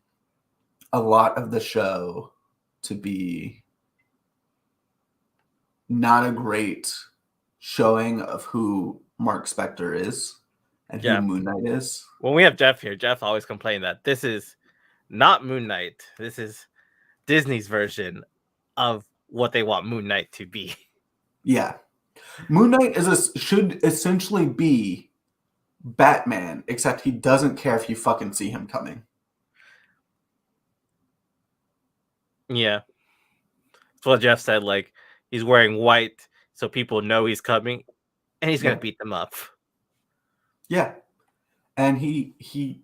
a lot of the show to be not a great showing of who Mark Spector is and who Yeah. Moon Knight is. When we have Jeff here, Jeff always complained that this is not Moon Knight. This is Disney's version of what they want Moon Knight to be. Yeah. Moon Knight should essentially be Batman, except he doesn't care if you fucking see him coming. Yeah. That's what Jeff said. Like, he's wearing white so people know he's coming and he's going to beat them up. Yeah. And the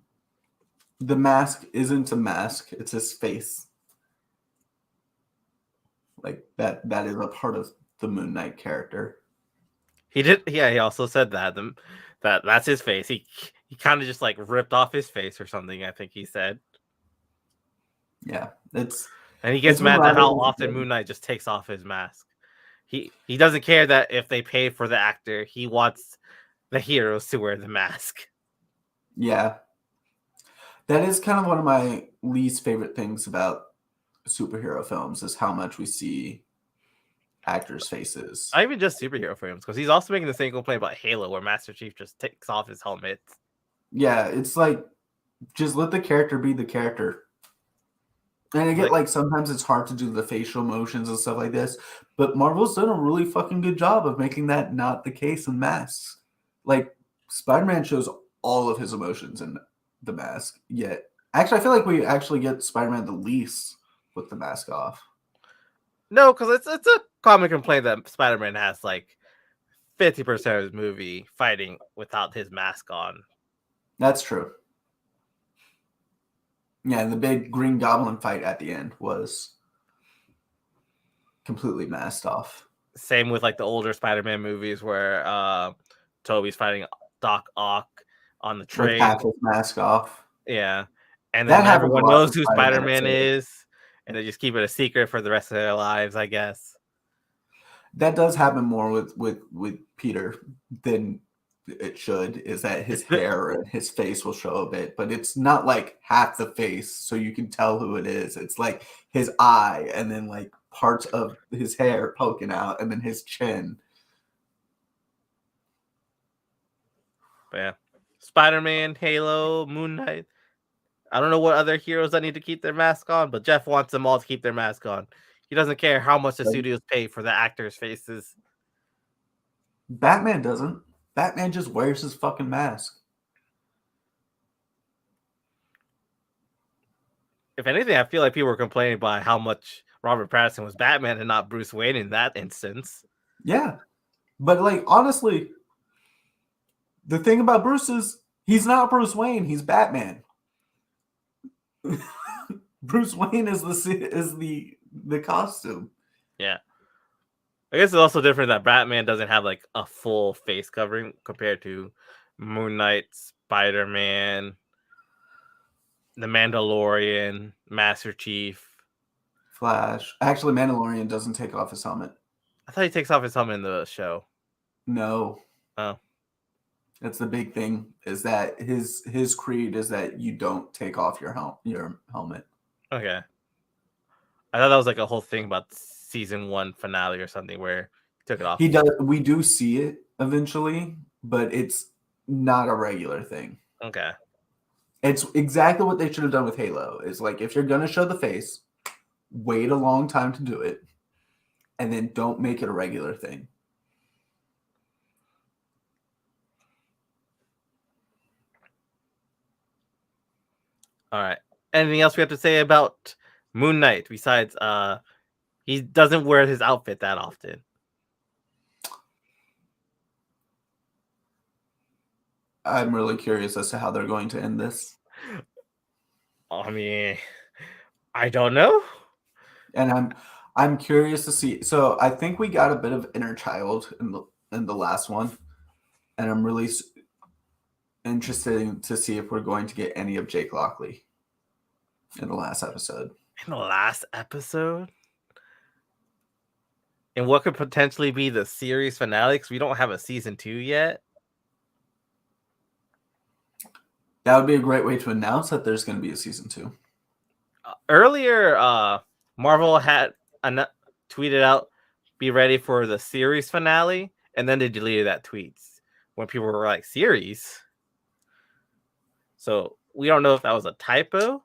mask isn't a mask, it's his face. Like that is a part of the Moon Knight character. He did, yeah. He also said that's his face. He kind of just like ripped off his face or something. I think he said. Yeah, and he gets mad at how often Moon Knight just takes off his mask. He doesn't care that if they pay for the actor. He wants the heroes to wear the mask. Yeah, that is kind of one of my least favorite things about superhero films is how much we see actors' faces. Not even just superhero films, because he's also making the same complaint about Halo, where Master Chief just takes off his helmet. Yeah, it's like just let the character be the character. And I get like sometimes it's hard to do the facial motions and stuff like this, but Marvel's done a really fucking good job of making that not the case in masks. Like Spider-Man shows all of his emotions in the mask, yet actually I feel like we actually get Spider-Man the least with the mask off. No, because it's a common complaint that Spider-Man has like 50% of his movie fighting without his mask on. That's true. Yeah, and the big Green Goblin fight at the end was completely masked off. Same with like the older Spider-Man movies where Toby's fighting Doc Ock on the train. With half his mask off. Yeah. And then everyone knows who Spider-Man is, and they just keep it a secret for the rest of their lives, I guess. That does happen more with Peter than it should, is that his hair and his face will show a bit, but it's not like half the face so you can tell who it is. It's like his eye and then like parts of his hair poking out and then his chin. But yeah. Spider-Man, Halo, Moon Knight. I don't know what other heroes that need to keep their mask on, but Jeff wants them all to keep their mask on. He doesn't care how much the studios pay for the actors' faces. Batman doesn't. Batman just wears his fucking mask. If anything, I feel like people were complaining about how much Robert Patterson was Batman and not Bruce Wayne in that instance. Yeah. But like honestly, the thing about Bruce is he's not Bruce Wayne, he's Batman. Bruce Wayne is the costume. Yeah. I guess it's also different that Batman doesn't have like a full face covering compared to Moon Knight, Spider-Man, the Mandalorian, Master Chief, Flash. Actually, Mandalorian doesn't take off his helmet. I thought he takes off his helmet in the show. No. Oh. That's the big thing, is that his creed is that you don't take off your helmet. Okay. I thought that was like a whole thing about season 1 finale or something where he took it off. He does. We do see it eventually, but it's not a regular thing. Okay. It's exactly what they should have done with Halo. Is like, if you're going to show the face, wait a long time to do it, and then don't make it a regular thing. All right. Anything else we have to say about Moon Knight besides he doesn't wear his outfit that often? I'm really curious as to how they're going to end this. I mean, I don't know. And I'm curious to see. So I think we got a bit of inner child in the last one, and I'm really interested to see if we're going to get any of Jake Lockley in the last episode. In the last episode? And what could potentially be the series finale? Because we don't have a season 2 yet. That would be a great way to announce that there's going to be a season 2. Earlier, Marvel had tweeted out, "Be ready for the series finale," and then they deleted that tweet when people were like, "Series?" So we don't know if that was a typo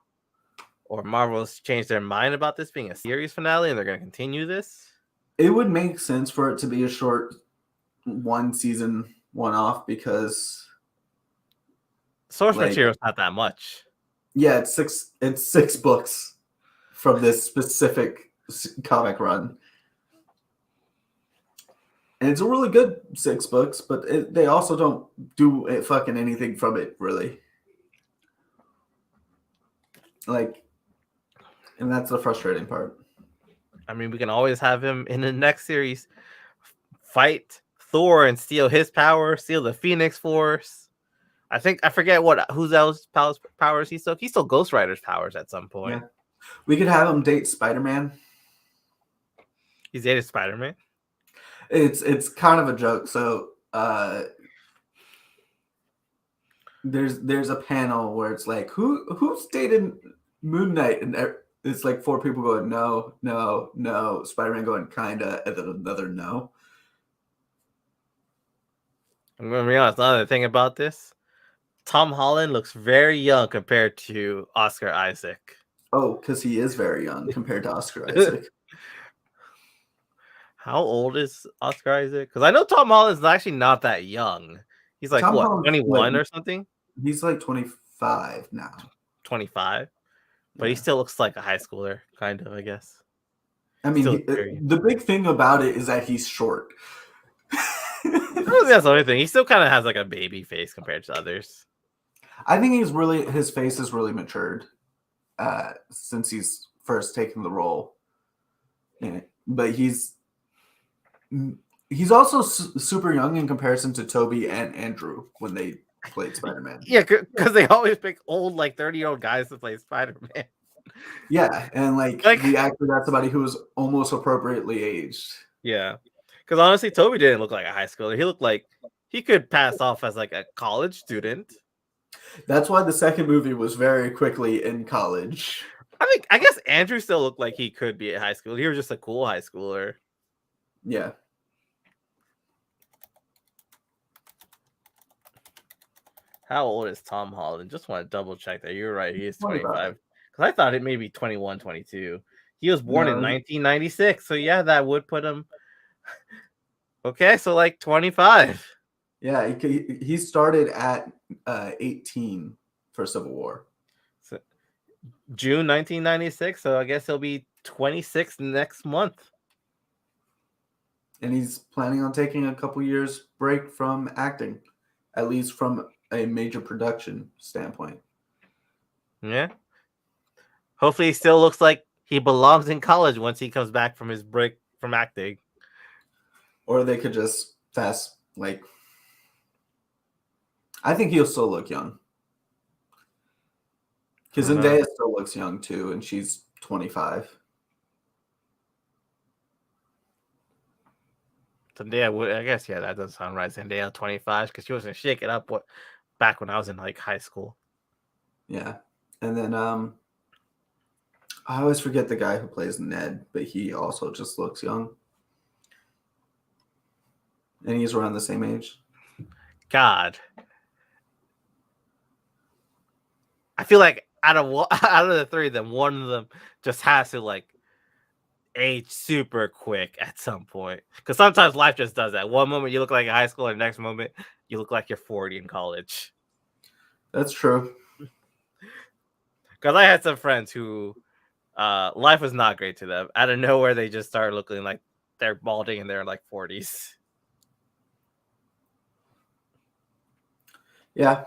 or Marvel's changed their mind about this being a series finale and they're going to continue this. It would make sense for it to be a short one season one-off because source material is not that much. Yeah, it's six books from this specific comic run. And it's a really good 6 books, but they also don't do fucking anything from it, really. And that's the frustrating part. I mean, we can always have him in the next series fight Thor and steal his power, steal the Phoenix Force. I forget whose else powers he still. He still Ghost Rider's powers at some point. Yeah. We could have him date Spider-Man. He's dated Spider-Man. It's kind of a joke. So there's a panel where it's like who's dated Moon Knight, and it's like 4 people going no, Spider-Man going kinda, and then another no. I'm gonna be honest. Another thing about this, Tom Holland looks very young compared to Oscar Isaac. Oh, because he is very young compared to Oscar Isaac. How old is Oscar Isaac? Because I know Tom Holland's actually not that young. He's like, Tom what, Holland's 21 like, or something? He's like 25 now. 25? But he still looks like a high schooler, kind of, I guess. I mean, the big thing about it is that he's short. That's the only thing. He still kind of has like a baby face compared to others. I think his face is really matured since he's first taken the role in it. But he's also super young in comparison to Toby and Andrew when they played Spider-Man. Yeah, because they always pick old, like 30-year-old guys to play Spider-Man. Yeah, and like the actor, that's somebody who was almost appropriately aged. Yeah, because honestly, Toby didn't look like a high schooler. He looked like he could pass off as like a college student. That's why the second movie was very quickly in college. I guess Andrew still looked like he could be a high schooler. He was just a cool high schooler. Yeah. How old is Tom Holland? Just want to double check that. You're right. He is 25. Because I thought it may be 21, 22. He was born in 1996. So yeah, that would put him. Okay, so like 25. Yeah, he started at 18 for Civil War. So, June 1996. So I guess he'll be 26 next month. And he's planning on taking a couple years break from acting, at least from a major production standpoint. Yeah. Hopefully he still looks like he belongs in college once he comes back from his break from acting. Or they could just I think he'll still look young. Because Zendaya still looks young too, and she's 25. Zendaya, I guess, yeah, that does sound right. Zendaya 25, because she was gonna shake it up back when I was in like high school. Yeah, and then I always forget the guy who plays Ned, but he also just looks young, and he's around the same age. God, I feel like out of the 3 of them, one of them just has to like age super quick at some point, because sometimes life just does that. One moment you look like a high schooler, the next moment you look like you're 40 in college. That's true. Because I had some friends who life was not great to them. Out of nowhere, they just started looking like they're balding in their like 40s. Yeah.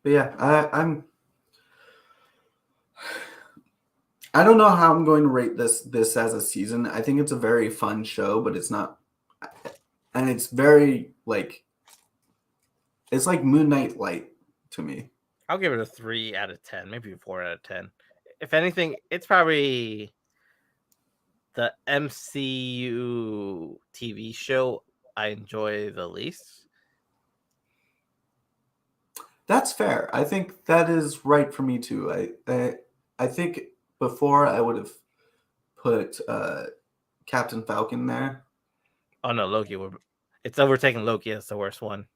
But yeah, I don't know how I'm going to rate this as a season. I think it's a very fun show, but it's not. and it's very like it's like Moon Knight light to me. I'll give it a 3 out of 10, maybe a 4 out of 10. If anything, it's probably the MCU TV show I enjoy the least. That's fair. I think that is right for me too. I think before I would have put Captain Falcon there. Oh no, Loki. It's overtaking Loki as the worst one.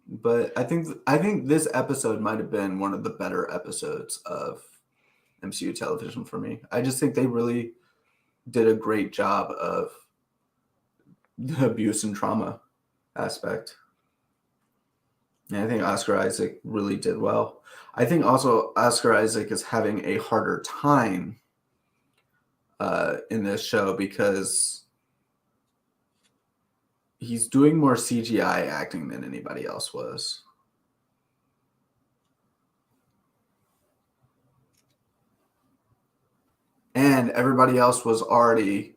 But I think this episode might have been one of the better episodes of MCU television for me. I just think they really did a great job of the abuse and trauma aspect. And I think Oscar Isaac really did well. I think also Oscar Isaac is having a harder time in this show because he's doing more CGI acting than anybody else was. And everybody else was already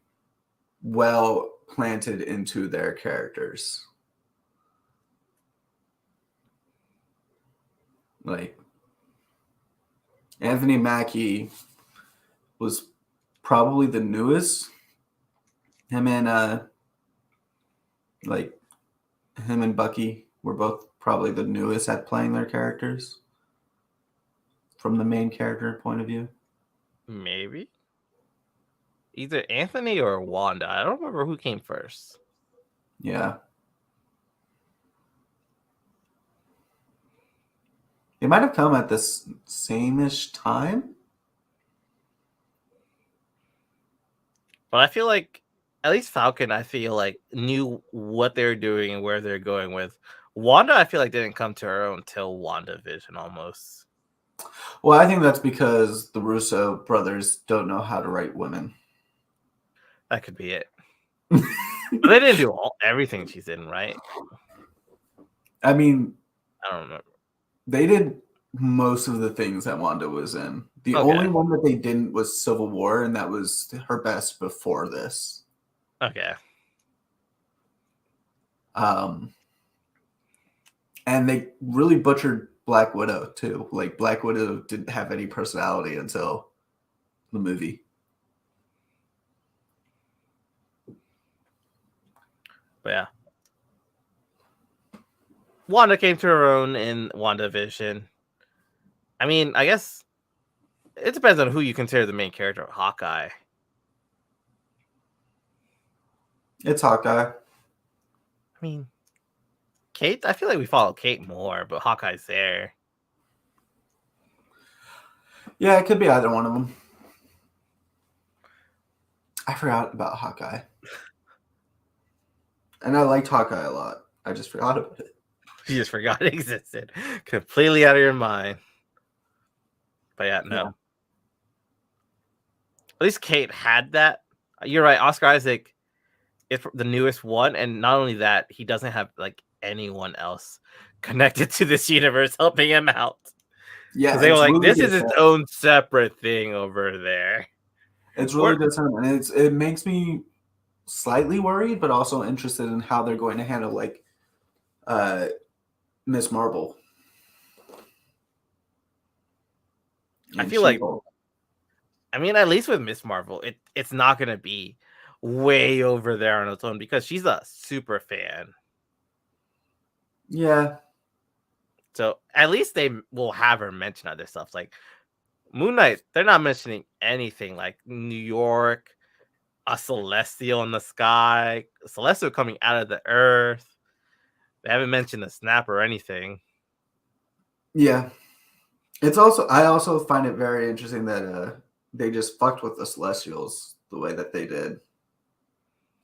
well planted into their characters. Like Anthony Mackie was probably the newest. Him and Bucky were both probably the newest at playing their characters from the main character point of view. Maybe either Anthony or Wanda. I don't remember who came first. Yeah. They might have come at this same-ish time. But I feel like at least Falcon, I feel like knew what they were doing and where they're going with. Wanda, I feel like didn't come to her own until WandaVision almost. Well, I think that's because the Russo brothers don't know how to write women. That could be it. But they didn't do everything she's in, right? I mean, I don't remember. They did most of the things that Wanda was in. The only one that they didn't was Civil War, and that was her best before this. Okay. And they really butchered Black Widow too. Like Black Widow didn't have any personality until the movie. But yeah. Wanda came to her own in WandaVision. I mean, I guess it depends on who you consider the main character of Hawkeye. It's Hawkeye. I mean, Kate, I feel like we follow Kate more, but Hawkeye's there. Yeah, it could be either one of them. I forgot about Hawkeye. And I liked Hawkeye a lot. I just forgot about it. You just forgot it existed. Completely out of your mind. But yeah, no. Yeah. At least Kate had that. You're right. Oscar Isaac is the newest one. And not only that, he doesn't have like anyone else connected to this universe helping him out. Yeah. Because they were like, really this is its own separate thing over there. It's really different. And it makes me slightly worried, but also interested in how they're going to handle like Miss Marvel. I feel like, I mean, at least with Miss Marvel, it's not going to be way over there on its own because she's a super fan. Yeah. So at least they will have her mention other stuff. Like Moon Knight, they're not mentioning anything like New York, a celestial in the sky, a celestial coming out of the earth. They haven't mentioned the snap or anything. Yeah. I also find it very interesting that they just fucked with the Celestials the way that they did.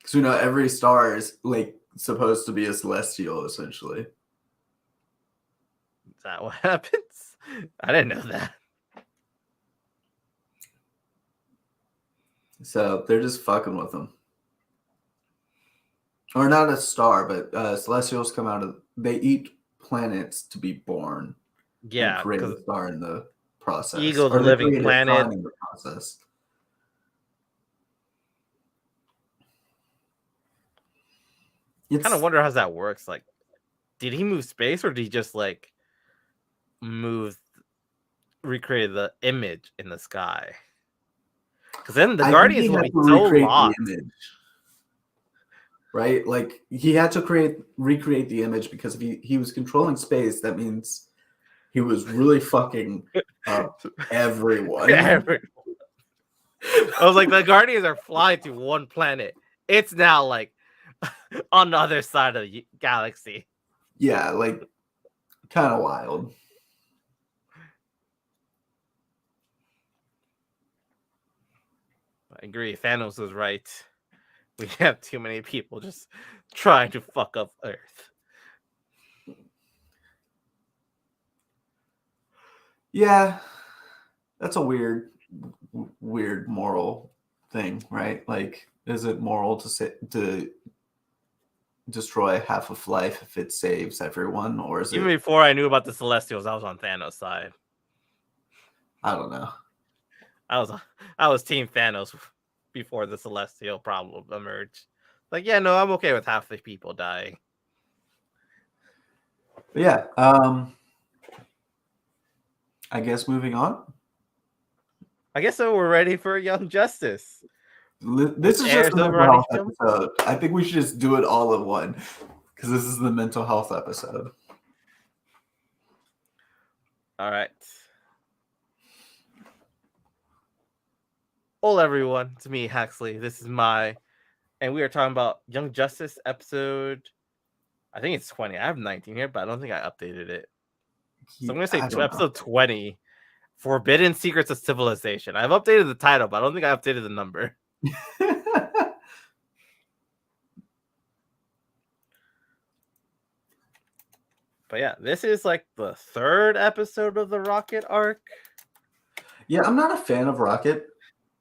Because every star is like supposed to be a Celestial essentially. Is that what happens? I didn't know that. So they're just fucking with them. Or not a star, but Celestials come out of, they eat planets to be born. Yeah, create a star in the process. Eagle's a living planet. In the process. kind of It's wonder how that works. Like, did he move space or did he just like recreate the image in the sky? Because then the I think Guardians he will had be to so recreate the lost. image, right? Like he had to recreate the image because if he was controlling space, that means he was really fucking up everyone. I was like, the Guardians are flying to one planet. It's now like on the other side of the galaxy. Yeah, like kind of wild. I agree. Thanos was right. We have too many people just trying to fuck up Earth. Yeah, that's a weird moral thing, right? Like, is it moral to destroy half of life if it saves everyone, or is Even it? before I knew about the Celestials, I was on Thanos' side. I don't know. I was Team Thanos before the Celestial problem emerged. Like, yeah, no, I'm okay with half the people dying. But yeah, I guess moving on. I guess so. We're ready for Young Justice. This is just Airs a over mental on health HBO. episode. I think we should just do it all in one because this is the mental health episode. All right. Hello, everyone. It's me, Huxley. This is and we are talking about Young Justice episode. I think it's 20. I have 19 here, but I don't think I updated it. So I'm going to say I don't know. episode 20, Forbidden Secrets of Civilization. I've updated the title, but I don't think I updated the number. But yeah, this is like the third episode of the Rocket arc. Yeah, I'm not a fan of Rocket.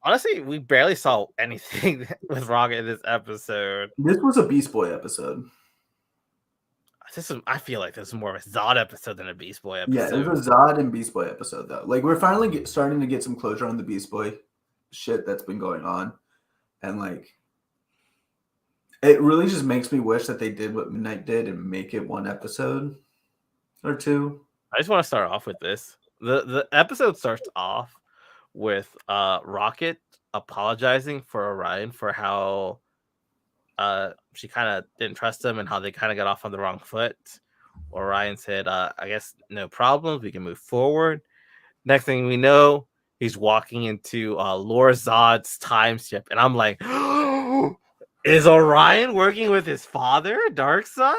Honestly, we barely saw anything with Rocket in this episode. This was a Beast Boy episode. I feel like this is more of a Zod episode than a Beast Boy episode. Yeah, it was a Zod and Beast Boy episode though. Like we're finally starting to get some closure on the Beast Boy shit that's been going on, and like it really just makes me wish that they did what Midnight did and make it one episode or two. I just want to start off with this. The episode starts off with Rocket apologizing for Orion for how she kind of didn't trust him and how they kind of got off on the wrong foot. Orion said, I guess no problems, we can move forward. Next thing we know, he's walking into Lord Zod's time ship, and I'm like, is Orion working with his father, Darkseid?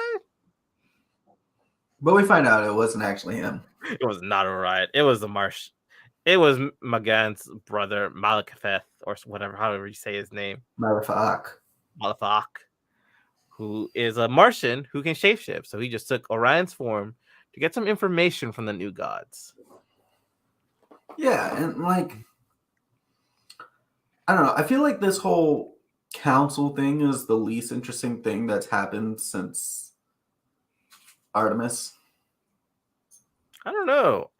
But we find out it wasn't actually him. It was not Orion. It was the Marsh. It was Magan's brother, Malekith, or whatever, however you say his name. Malefak, who is a Martian who can shapeshift. So he just took Orion's form to get some information from the new gods. Yeah, and like I don't know. I feel like this whole council thing is the least interesting thing that's happened since Artemis. I don't know.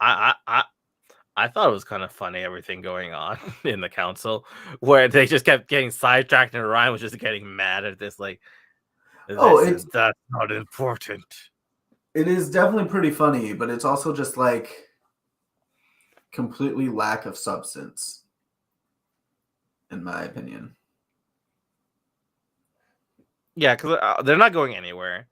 I thought it was kind of funny everything going on in the council, where they just kept getting sidetracked, and Orion was just getting mad at this, like, that's not important. It is definitely pretty funny, but it's also just like completely lack of substance, in my opinion. Yeah, because they're not going anywhere.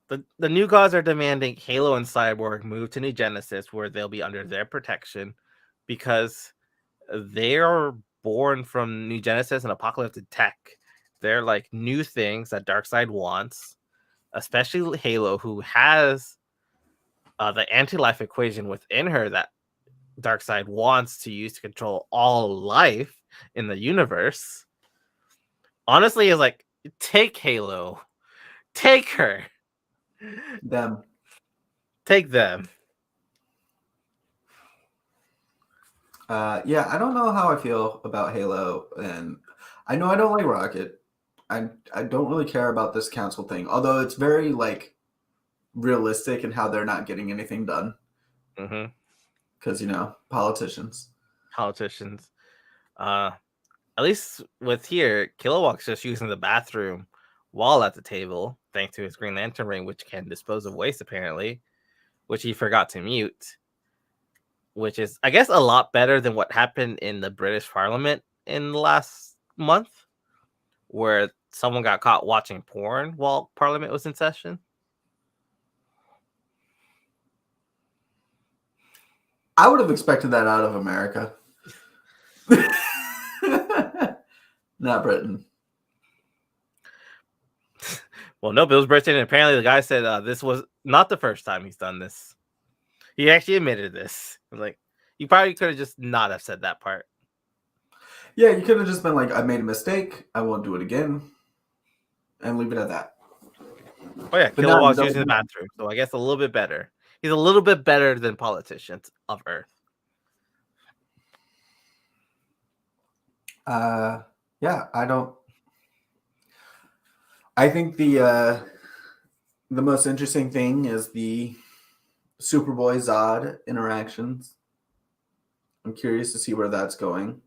The new gods are demanding Halo and Cyborg move to New Genesis, where they'll be under their protection, because they are born from New Genesis and apocalyptic tech. They're like new things that Darkseid wants, especially Halo, who has the anti-life equation within her that Darkseid wants to use to control all life in the universe. Honestly, it's like, take Halo. Take her. Them. Take them. Yeah, I don't know how I feel about Halo, and I know I don't like Rocket. I don't really care about this council thing, although it's very like realistic in how they're not getting anything done. Because politicians. At least with here, Kilowog's just using the bathroom while at the table, thanks to his Green Lantern ring, which can dispose of waste apparently, which he forgot to mute, which is, I guess, a lot better than what happened in the British Parliament in the last month, where someone got caught watching porn while Parliament was in session. I would have expected that out of America. Not Britain. Well, no, Bill's Britain, and apparently the guy said this was not the first time he's done this. He actually admitted this. Like, you probably could have just not have said that part. Yeah, you could have just been like, I made a mistake. I won't do it again. And leave it at that. Oh, yeah, Kilowog's using the bathroom, so I guess a little bit better. He's a little bit better than politicians of Earth. Yeah, I think the most interesting thing is the Superboy Zod interactions. I'm curious to see where that's going.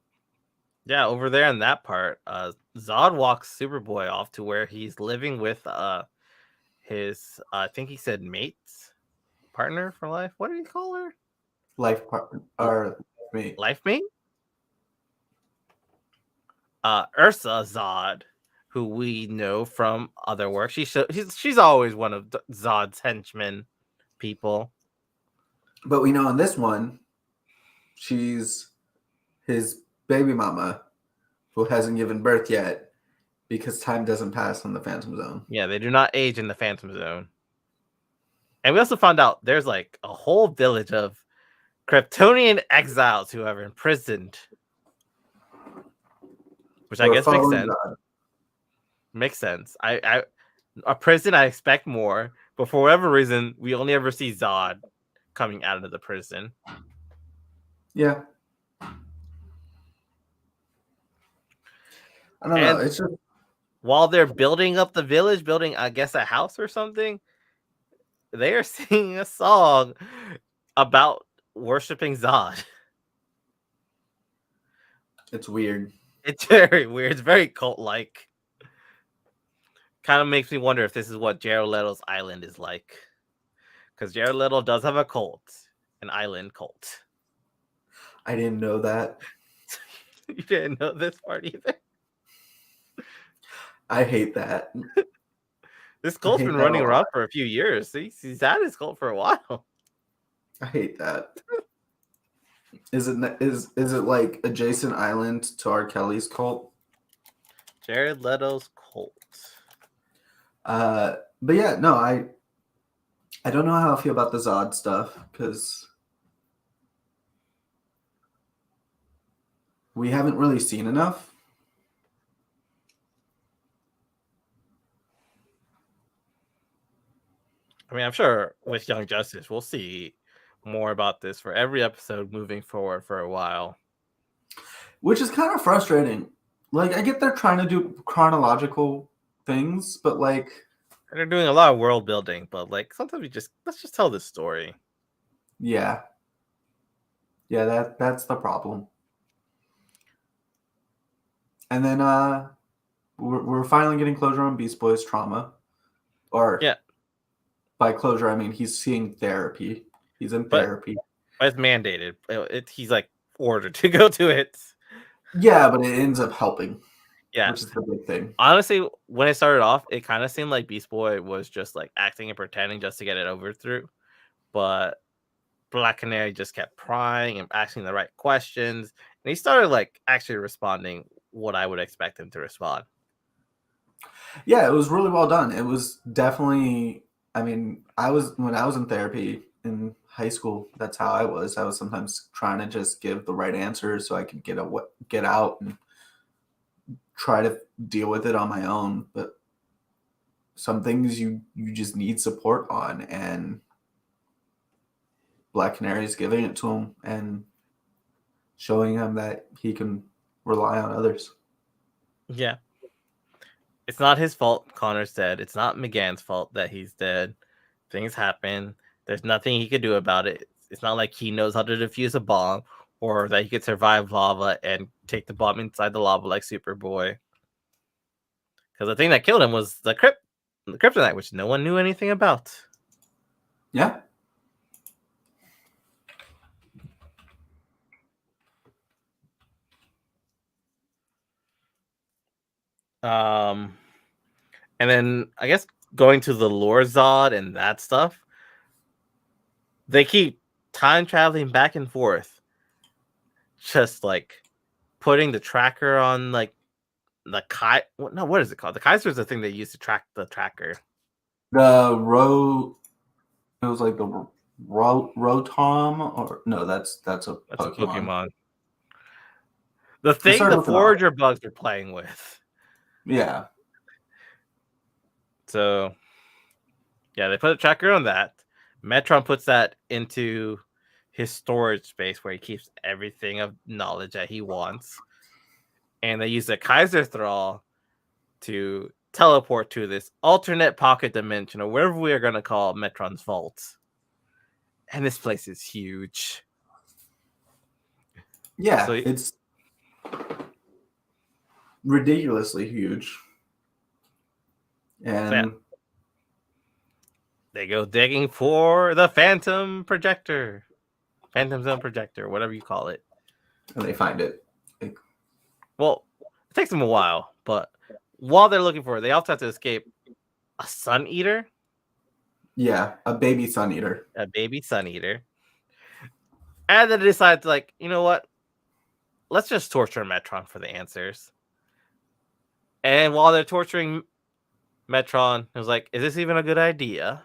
Yeah, over there in that part, Zod walks Superboy off to where he's living with his I think he said partner for life. What did he call her? Life partner or mate. Life mate? Ursa Zod, who we know from other work. She's always one of Zod's henchmen people. But we know in this one, she's his baby mama who hasn't given birth yet because time doesn't pass in the Phantom Zone. Yeah, they do not age in the Phantom Zone. And we also found out there's like a whole village of Kryptonian exiles who are imprisoned. Which I guess makes sense. Makes sense. A prison, I expect more, but for whatever reason, we only ever see Zod coming out of the prison. Yeah. I don't know. It's just while they're building up the village, building, I guess, a house or something, they are singing a song about worshiping Zod. It's weird. It's very weird. It's very cult-like. Kind of makes me wonder if this is what Jared Leto's island is like. Because Jared Leto does have a cult, an island cult. I didn't know that. You didn't know this part either? I hate that. This cult's been running around for a few years. He's had his cult for a while. I hate that. Is it like adjacent island to R. Kelly's cult? Jared Leto's cult. But yeah, no, I don't know how I feel about the Zod stuff because we haven't really seen enough. I mean, I'm sure with Young Justice, we'll see more about this for every episode moving forward for a while. Which is kind of frustrating. Like, I get they're trying to do chronological things, but like... They're doing a lot of world building, but like, sometimes let's just tell this story. Yeah. Yeah, that's the problem. And then we're finally getting closure on Beast Boy's trauma. Or... Yeah. By closure, I mean he's seeing therapy. He's in therapy. But it's mandated. He's like ordered to go to it. Yeah, but it ends up helping. Yeah. Which is the big thing. Honestly, when it started off, it kind of seemed like Beast Boy was just like acting and pretending just to get it over through. But Black Canary just kept prying and asking the right questions. And he started like actually responding what I would expect him to respond. Yeah, it was really well done. It was definitely... I mean, when I was in therapy in high school, that's how I was. I was sometimes trying to just give the right answer so I could get out and try to deal with it on my own. But some things you just need support on, and Black Canary is giving it to him and showing him that he can rely on others. Yeah. It's not his fault Connor's dead. It's not McGann's fault that he's dead. Things happen. There's nothing he could do about it. It's not like he knows how to defuse a bomb or that he could survive lava and take the bomb inside the lava like Superboy. because the thing that killed him was the kryptonite, which no one knew anything about. Yeah. And then I guess going to the lore Zod and that stuff, they keep time traveling back and forth, just like putting the tracker on like the what is it called? The Kaiser is the thing they use to track the tracker. It was like the Rotom, or no, that's a Pokemon. The thing the Forager bugs are playing with. Yeah. So, yeah, they put a tracker on that. Metron puts that into his storage space where he keeps everything of knowledge that he wants. And they use the Kaiser Thrall to teleport to this alternate pocket dimension, or wherever we are going to call Metron's vault. And this place is huge. Yeah, so it's ridiculously huge. And yeah. They go digging for the Phantom Zone Projector, whatever you call it. And they find it. Well, it takes them a while, but while they're looking for it, they also have to escape a Sun Eater. Yeah, a baby Sun Eater. A baby Sun Eater. And then they decide to, like, you know what? Let's just torture Metron for the answers. And while they're torturing Metron, it was like, is this even a good idea?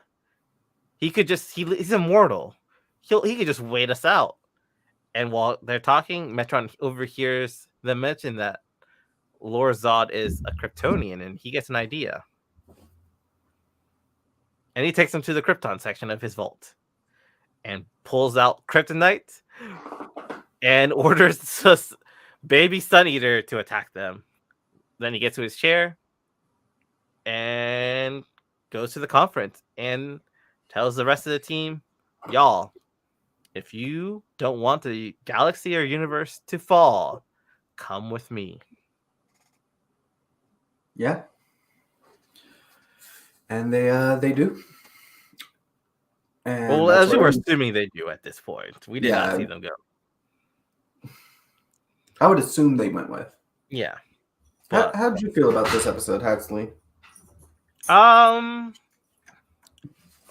He could just, he's immortal. He could just wait us out. And while they're talking, Metron overhears them mention that Lord Zod is a Kryptonian, and he gets an idea. And he takes him to the Krypton section of his vault and pulls out kryptonite and orders this baby Sun Eater to attack them. Then he gets to his chair and goes to the conference and tells the rest of the team, y'all, if you don't want the galaxy or universe to fall, come with me. Yeah. And they do. And well, as we were assuming they do at this point. We did not see them go. I would assume they went with. Yeah. How did you feel about this episode, Huxley? I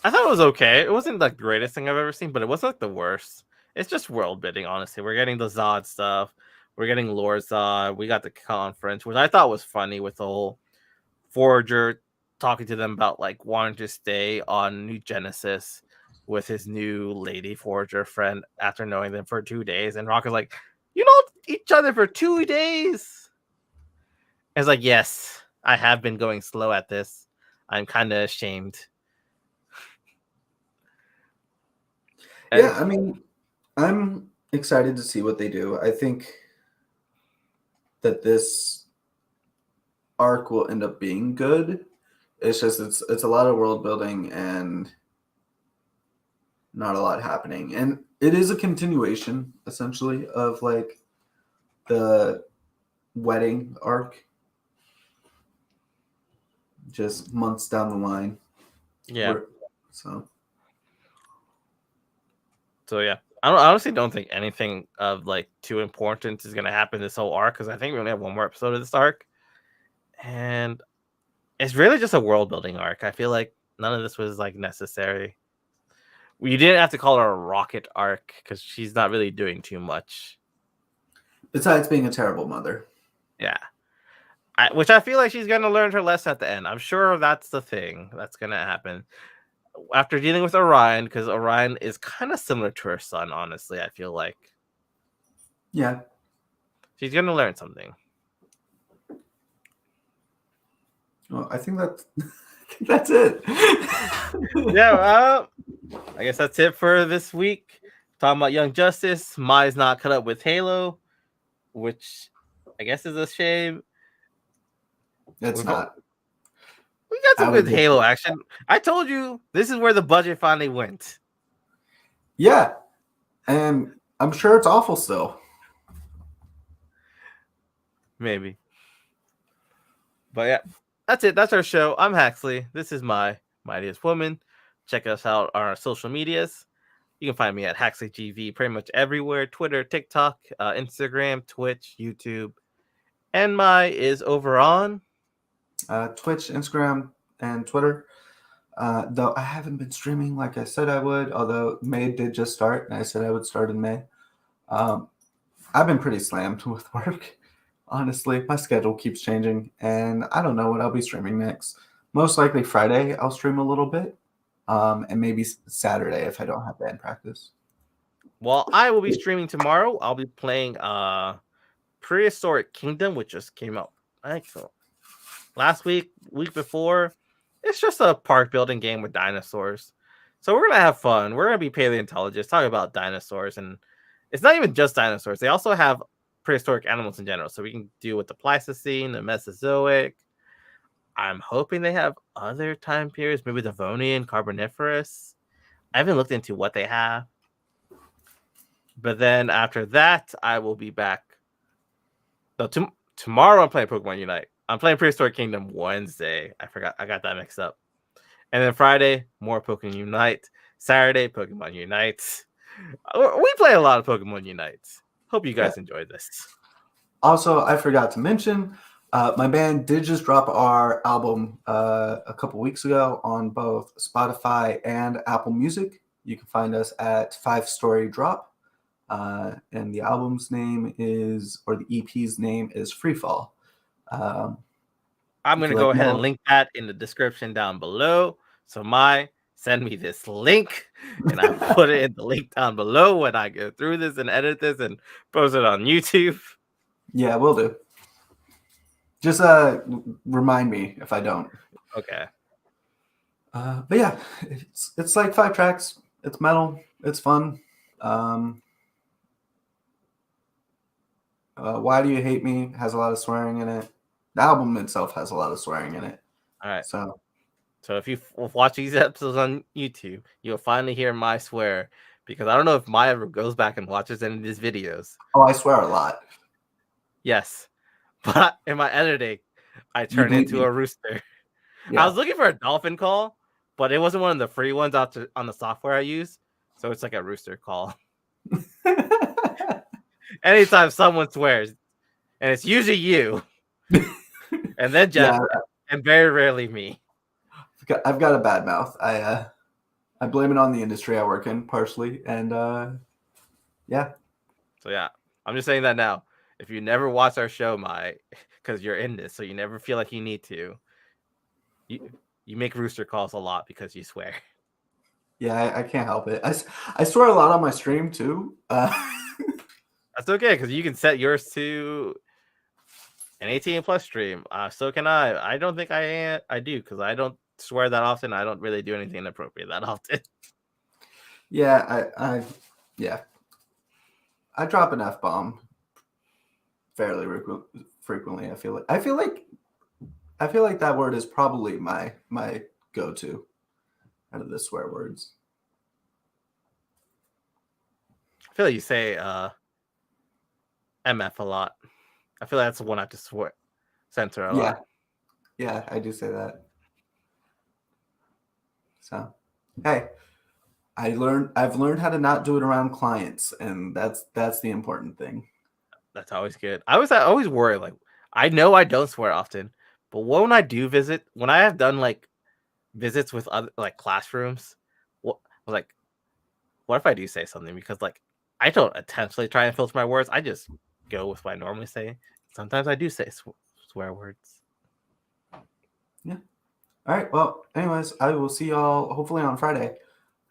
thought it was okay. It wasn't the greatest thing I've ever seen, but it wasn't like the worst. It's just world building, honestly. We're getting the Zod stuff. We're getting Lord Zod. We got the conference, which I thought was funny with the whole Forager talking to them about like wanting to stay on New Genesis with his new lady Forager friend after knowing them for 2 days. And Rocker's like, you know each other for 2 days? And it's like, yes, I have been going slow at this. I'm kind of ashamed. Yeah, I mean, I'm excited to see what they do. I think that this arc will end up being good. It's just it's a lot of world building and not a lot happening. And it is a continuation, essentially, of like the wedding arc. Just months down the line. Yeah. So yeah, I honestly don't think anything of like too important is gonna happen this whole arc, because I think we only have one more episode of this arc, and it's really just a world building arc. I feel like none of this was like necessary. You didn't have to call her a Rocket arc because she's not really doing too much. Besides being a terrible mother. Yeah. Which I feel like she's gonna learn her lesson at the end. I'm sure that's the thing that's gonna happen. After dealing with Orion, because Orion is kind of similar to her son, honestly, I feel like. Yeah. She's going to learn something. Well, I think that's it. Yeah, I guess that's it for this week. Talking about Young Justice. Mai's not cut up with Halo, which I guess is a shame. It's not. We got some good Halo action. I told you this is where the budget finally went. Yeah. And I'm sure it's awful still. Maybe. But yeah. that's it. That's our show. I'm Haxley. This is my mightiest woman. Check us out on our social medias. You can find me at HaxleyGV pretty much everywhere: Twitter, TikTok, Instagram, Twitch, YouTube. And my is over on Twitch, Instagram, and Twitter. Though I haven't been streaming like I said I would, although May did just start, and I said I would start in May. I've been pretty slammed with work. Honestly, my schedule keeps changing, and I don't know what I'll be streaming next. Most likely Friday, I'll stream a little bit, and maybe Saturday if I don't have band practice. Well, I will be streaming tomorrow. I'll be playing Prehistoric Kingdom, which just came out last week before. It's just a park building game with dinosaurs. So we're gonna have fun. We're gonna be paleontologists, talking about dinosaurs, and it's not even just dinosaurs. They also have prehistoric animals in general. So we can deal with the Pleistocene, the Mesozoic. I'm hoping they have other time periods, maybe Devonian, Carboniferous. I haven't looked into what they have. But then after that, I will be back. So tomorrow I'm playing Pokemon Unite. I'm playing Prehistoric Kingdom Wednesday. I got that mixed up. And then Friday, more Pokemon Unite. Saturday, Pokemon Unite. We play a lot of Pokemon Unite. Hope you guys enjoyed this. Also, I forgot to mention, my band did just drop our album a couple weeks ago on both Spotify and Apple Music. You can find us at 5 Story Drop. And the album's name is, or the EP's name is Freefall. I'm going to go ahead and link that in the description down below. So send me this link, and I'll put it in the link down below when I go through this and edit this and post it on YouTube. Yeah, will do. Just remind me if I don't. Okay. But yeah, it's like 5 tracks. It's metal. It's fun. Why Do You Hate Me has a lot of swearing in it. The album itself has a lot of swearing in it. All right. So if you watch these episodes on YouTube, you'll finally hear my swear, because I don't know if Maya ever goes back and watches any of these videos. Oh, I swear a lot. Yes. But in my editing, I turn into a rooster. Yeah. I was looking for a dolphin call, but it wasn't one of the free ones on the software I use. So it's like a rooster call. Anytime someone swears, and it's usually you, and then Jeff, and very rarely me. I've got a bad mouth. I blame it on the industry I work in partially, and yeah. So yeah, I'm just saying that now. If you never watch our show, because you're in this, so you never feel like you need to. You make rooster calls a lot because you swear. Yeah, I can't help it. I swear a lot on my stream too. That's okay, because you can set yours to an 18+ stream. So can I. I don't think I do, because I don't swear that often. I don't really do anything inappropriate that often. Yeah, I drop an F-bomb fairly frequently. I feel like that word is probably my go-to out of the swear words. I feel like you say MF a lot. I feel like that's the one I have to censor a lot. Yeah, I do say that. So, hey, I've learned how to not do it around clients, and that's the important thing. That's always good. I always worry, like, I know I don't swear often, but when I do visit, when I have done like visits with other like classrooms, what if I do say something? Because like I don't intentionally try and filter my words. I just go with what I normally say. Sometimes I do say swear words. Yeah. All right. Well, anyways, I will see y'all hopefully on Friday.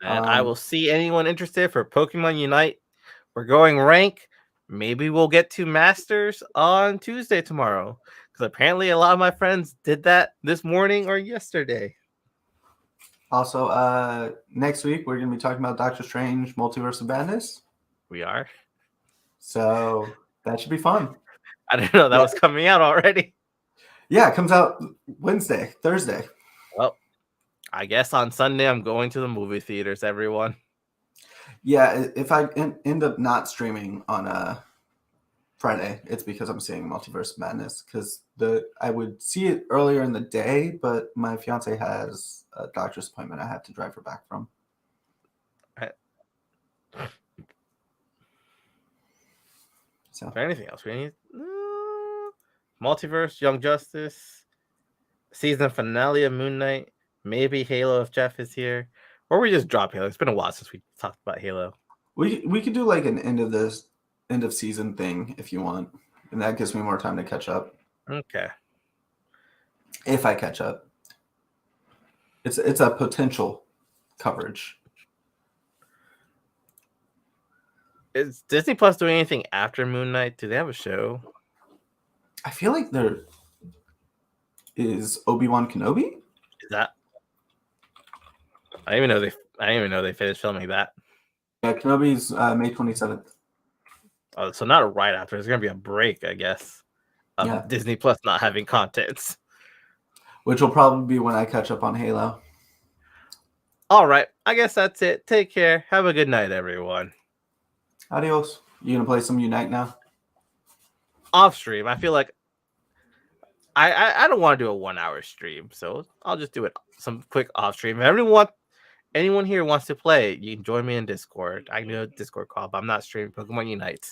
And I will see anyone interested for Pokemon Unite. We're going rank. Maybe we'll get to Masters on Tuesday tomorrow, because apparently a lot of my friends did that this morning or yesterday. Also, next week we're going to be talking about Doctor Strange Multiverse of Madness. We are. So that should be fun. I didn't know that was coming out already. Yeah, it comes out Thursday. Well, I guess on Sunday I'm going to the movie theaters, everyone. Yeah, if I end up not streaming on Friday, it's because I'm seeing Multiverse of Madness, because I would see it earlier in the day, but my fiance has a doctor's appointment I have to drive her back from. So, is there anything else we need? Multiverse, Young Justice, season finale of Moon Knight, maybe Halo if Jeff is here, or we just drop Halo. It's been a while since we talked about Halo. we could do like an end of season thing if you want, and that gives me more time to catch up. Okay. If I catch up, it's a potential coverage. Is Disney Plus doing anything after Moon Knight? Do they have a show? I feel like there is Obi-Wan Kenobi. Is that? I didn't even know they finished filming that. Yeah, Kenobi's May 27th. Oh, so not right after. There's gonna be a break, I guess, of Yeah. Disney Plus not having contents. Which will probably be when I catch up on Halo. All right, I guess that's it. Take care. Have a good night, everyone. Adios. You gonna play some Unite now? Off stream. I feel like I don't want to do a 1 hour stream, so I'll just do it some quick off stream. If anyone here wants to play, you can join me in Discord. I can do a Discord call, but I'm not streaming Pokemon Unite.